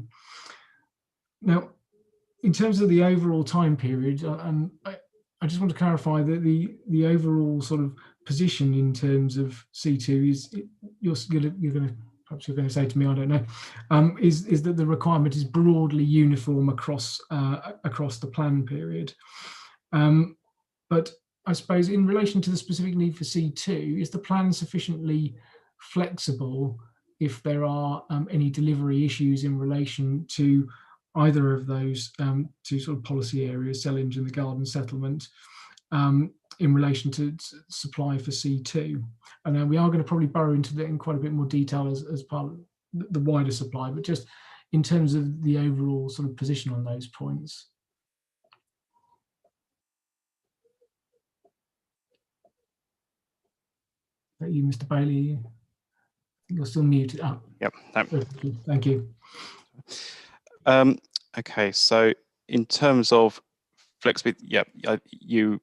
in terms of the overall time period, I just want to clarify that the overall sort of position in terms of C2 is you're going to, perhaps you're going to say to me, I don't know, is that the requirement is broadly uniform across the plan period. But I suppose in relation to the specific need for C2, is the plan sufficiently flexible if there are any delivery issues in relation to either of those two sort of policy areas, Sellinge and the garden settlement, in relation to supply for C2? And we are going to probably burrow into that in quite a bit more detail as part of the wider supply, but just in terms of the overall sort of position on those points. Is that you, Mr. Bailey? You're still muted up. Yep. Thank you. Okay, so in terms of flexibility, yeah, you,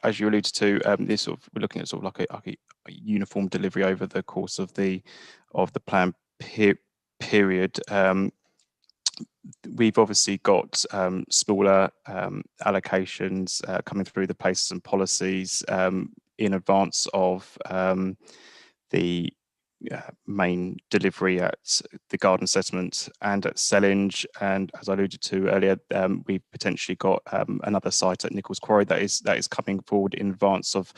as you alluded to, this sort of, we're looking at sort of like a uniform delivery over the course of the plan period. We've obviously got smaller allocations coming through the places and policies in advance of the main delivery at the garden settlement and at Sellinge, and as I alluded to earlier, we've potentially got another site at Nichols Quarry that is coming forward in advance of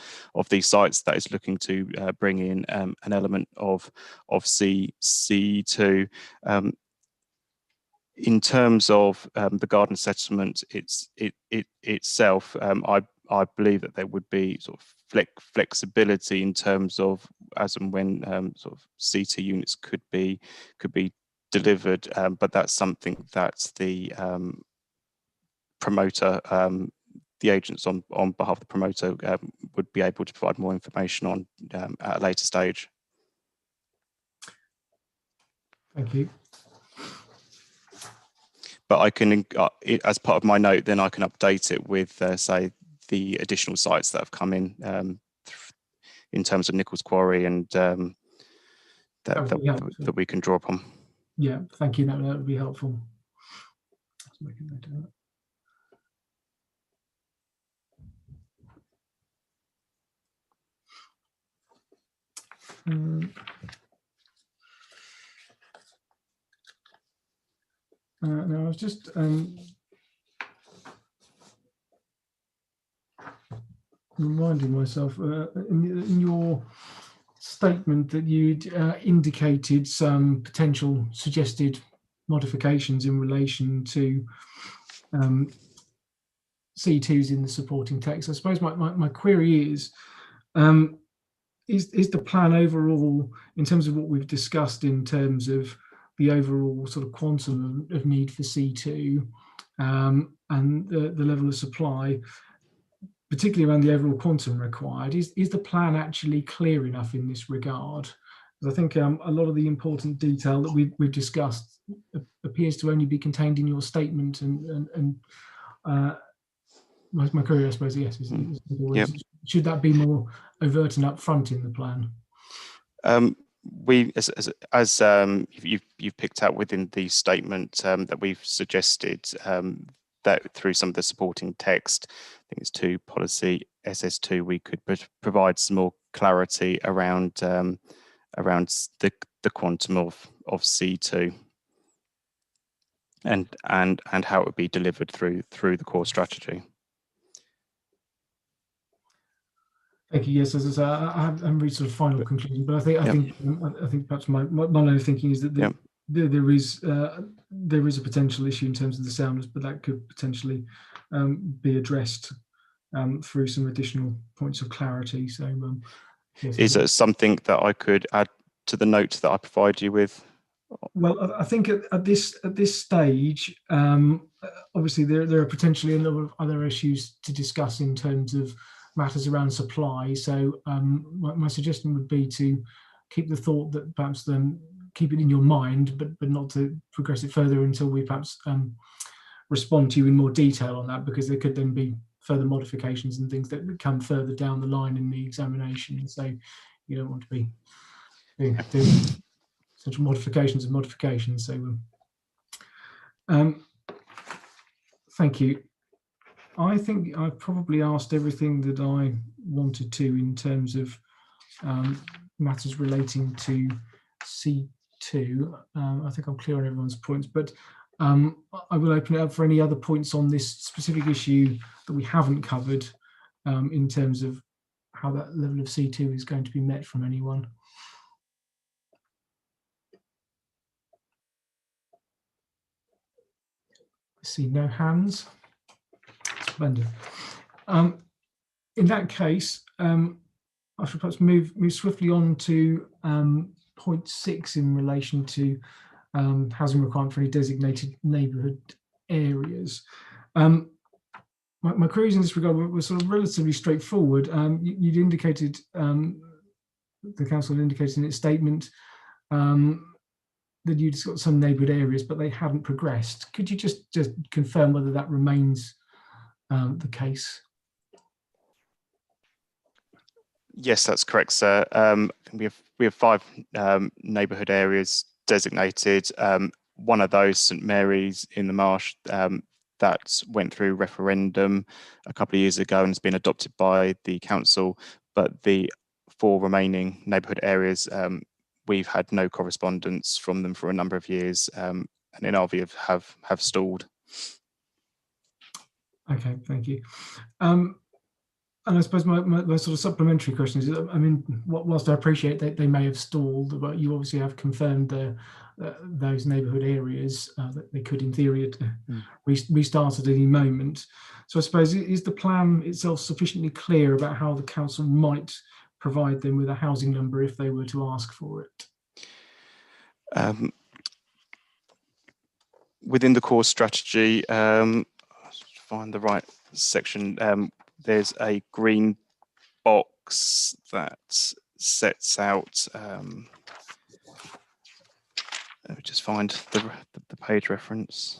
these sites, that is looking to bring in an element of C2. In terms of the garden settlement itself, I believe that there would be sort of flexibility in terms of as and when sort of C2 units could be delivered, but that's something that the promoter the agents on behalf of the promoter would be able to provide more information on at a later stage. Thank you. But I can, as part of my note, then I can update it with, say, the additional sites that have come in terms of Nichols Quarry and that we can draw upon. Yeah, thank you. That would be helpful. Let's make a note of that. Now I was just reminding myself in your statement that you'd indicated some potential suggested modifications in relation to C2s in the supporting text. I suppose my query is the plan overall, in terms of what we've discussed in terms of the overall sort of quantum of need for C2 and the level of supply, particularly around the overall quantum required, is the plan actually clear enough in this regard? Because I think a lot of the important detail that we've discussed appears to only be contained in your statement, and my query, I suppose, yes, Yep. Should that be more overt and upfront in the plan? We, as you've picked out within the statement that we've suggested, that through some of the supporting text, I think it's 2 policy SS2, we could provide some more clarity around the quantum of C2 and how it would be delivered through the core strategy. Thank you. Yes, as I say, I haven't reached sort of final conclusion, but I think perhaps my line of thinking is that there is a potential issue in terms of the soundness, but that could potentially be addressed through some additional points of clarity. So, yes, is it something that I could add to the note that I provide you with? Well, I think at this stage, obviously there are potentially a lot of other issues to discuss in terms of matters around supply. So my suggestion would be to keep the thought that perhaps then keep it in your mind, but not to progress it further until we perhaps respond to you in more detail on that, because there could then be further modifications and things that come further down the line in the examination. So you don't want to be doing such modifications and modifications. So thank you. I think I've probably asked everything that I wanted to in terms of matters relating to C2. I think I'm clear on everyone's points, but I will open it up for any other points on this specific issue that we haven't covered in terms of how that level of C2 is going to be met from anyone. I see no hands. Splendid. In that case, I should perhaps move swiftly on to point 6 in relation to housing requirement for any designated neighbourhood areas. My queries in this regard were sort of relatively straightforward. You'd indicated, the council had indicated in its statement that you'd got some neighbourhood areas, but they hadn't progressed. Could you just confirm whether that remains the case? Yes, that's correct, sir. We have 5 neighbourhood areas designated. One of those, St Mary's in the Marsh, that went through referendum a couple of years ago and has been adopted by the council. But the 4 remaining neighbourhood areas, we've had no correspondence from them for a number of years, and in our view have stalled. Okay, thank you. And I suppose my sort of supplementary question is, I mean, whilst I appreciate that they may have stalled, but you obviously have confirmed those neighbourhood areas that they could, in theory, restart at any moment. So I suppose, is the plan itself sufficiently clear about how the council might provide them with a housing number if they were to ask for it? Within the core strategy, find the right section. There's a green box that sets out. Let me just find the page reference.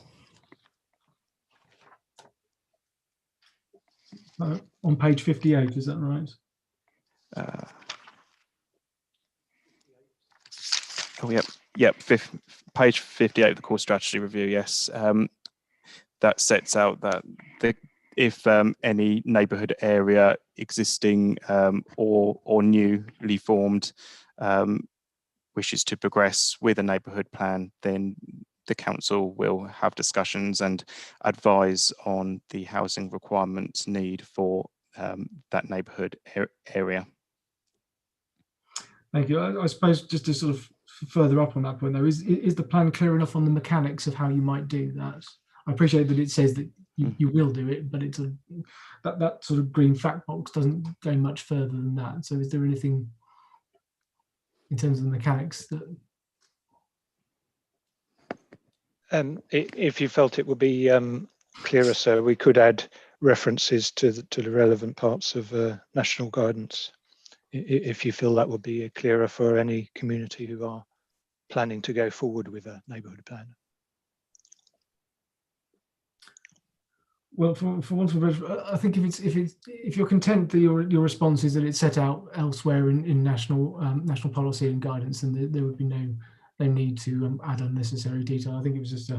On page 58, is that right? Page 58 of the core strategy review. Yes, that sets out that if any neighbourhood area existing or newly formed wishes to progress with a neighbourhood plan, then the council will have discussions and advise on the housing requirements need for that neighbourhood area. Thank you. I suppose just to sort of further up on that point, though, is the plan clear enough on the mechanics of how you might do that? I appreciate that it says that you will do it, but it's that sort of green fact box doesn't go much further than that. So is there anything in terms of the mechanics that? If you felt it would be clearer, sir, we could add references to the relevant parts of national guidance, if you feel that would be clearer for any community who are planning to go forward with a neighbourhood plan. Well, for want of I think if you're content that your response is that it's set out elsewhere in national policy and guidance, then there would be no need to add unnecessary detail. I think it was just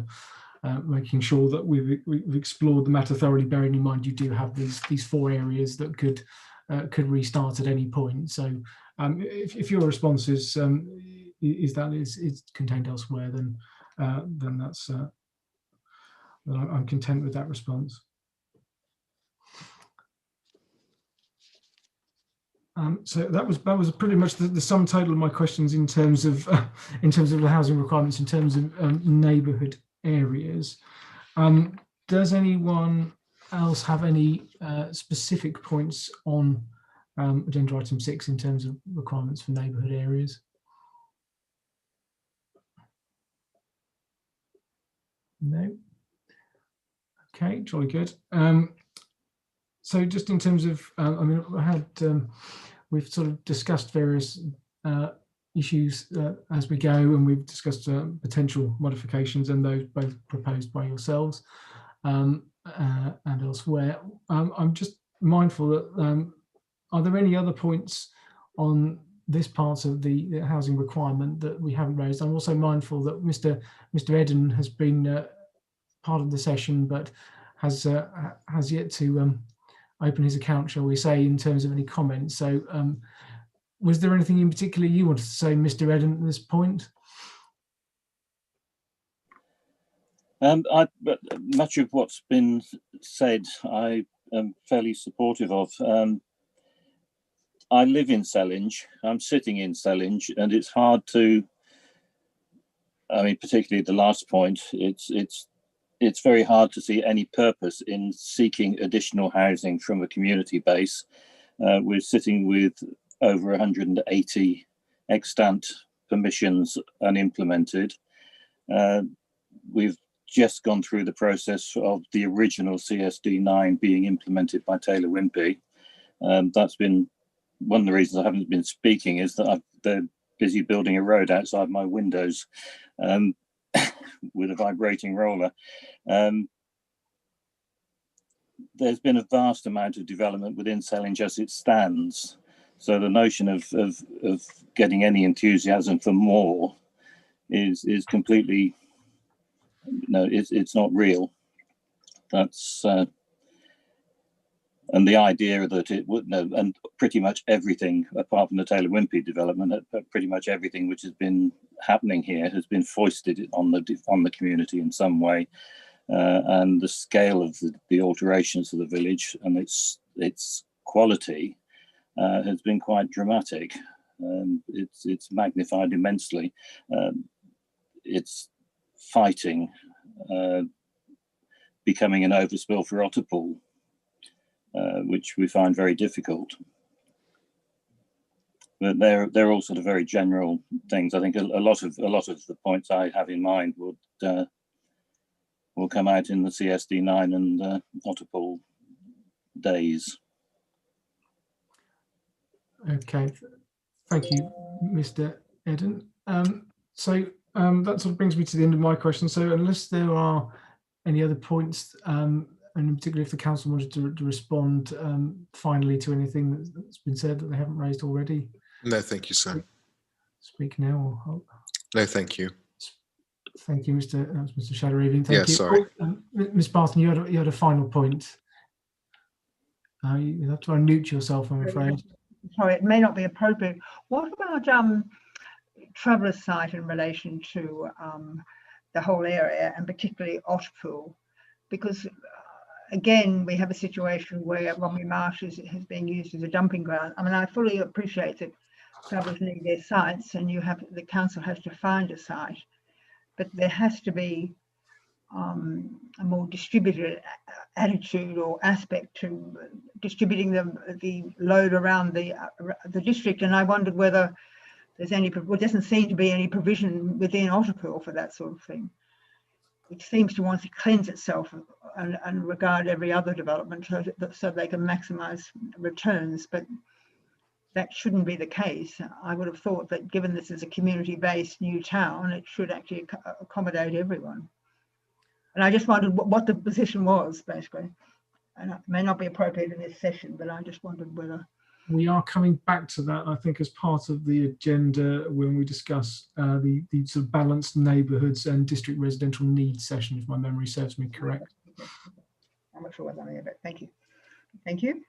making sure that we've explored the matter thoroughly, bearing in mind you do have these 4 areas that could restart at any point. So if your response is that it's contained elsewhere, then that's then I'm content with that response. So that was pretty much the sum total of my questions in terms of the housing requirements, in terms of neighbourhood areas. Does anyone else have any specific points on agenda item 6 in terms of requirements for neighbourhood areas? No. Okay, jolly good. So just in terms of, we've sort of discussed various issues as we go, and we've discussed potential modifications, and those both proposed by yourselves and elsewhere. I'm just mindful that are there any other points on this part of the housing requirement that we haven't raised? I'm also mindful that Mr. Eden has been part of the session, but has yet to open his account, shall we say, in terms of any comments. So was there anything in particular you wanted to say, Mr. Eden, at this point? Much of what's been said, I am fairly supportive of. I live in Sellinge, I'm sitting in Sellinge, and it's hard to, particularly the last point, it's very hard to see any purpose in seeking additional housing from a community base. We're sitting with over 180 extant permissions unimplemented. We've just gone through the process of the original CSD9 being implemented by Taylor Wimpey. That's been one of the reasons I haven't been speaking, is that they're busy building a road outside my windows. With a vibrating roller. There's been a vast amount of development within Sellinge as it stands. So the notion of getting any enthusiasm for more is completely, it's not real. That's and the idea that it would and pretty much everything apart from the Taylor Wimpey development, pretty much everything which has been happening here has been foisted on the community in some way, and the scale of the alterations to the village and its quality has been quite dramatic. It's magnified immensely. It's fighting becoming an overspill for Otterpool, which we find very difficult. But they're all sort of very general things. I think a lot of the points I have in mind would will come out in the CSD9 and Otterpool days. Okay, thank you, Mr. Eden. So that sort of brings me to the end of my question. So unless there are any other points, and in particular if the council wanted to respond finally to anything that's been said that they haven't raised already. No, thank you, sir. Speak now. Or, no, thank you. Thank you, Mr. Shadow-Evening. Thank you. Sorry. Ms. Barton, you had a final point. You have to unmute yourself, I'm afraid. Sorry, it may not be appropriate. What about Traveller's Sight in relation to the whole area, and particularly Otterpool? Because again, we have a situation where Romney Marsh is being used as a dumping ground. I mean, I fully appreciate that travellers need their sites, and the council has to find a site, but there has to be a more distributed attitude or aspect to distributing the load around the district. And I wondered whether there's well, doesn't seem to be any provision within Otterpool for that sort of thing. It seems to want to cleanse itself and regard every other development so they can maximise returns, but that shouldn't be the case. I would have thought that given this is a community-based new town, it should actually accommodate everyone. And I just wondered what the position was, basically. And it may not be appropriate in this session, but I just wondered whether... We are coming back to that, I think, as part of the agenda when we discuss the sort of balanced neighbourhoods and district residential needs session, if my memory serves me correct. I'm not sure what I'm here, but thank you. Thank you.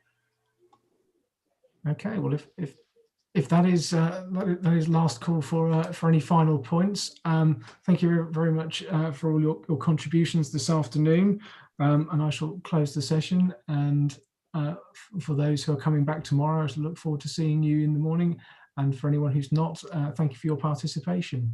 Okay, well, if that is last call for any final points, thank you very much for all your contributions this afternoon, and I shall close the session. And for those who are coming back tomorrow, I look forward to seeing you in the morning. And for anyone who's not, thank you for your participation.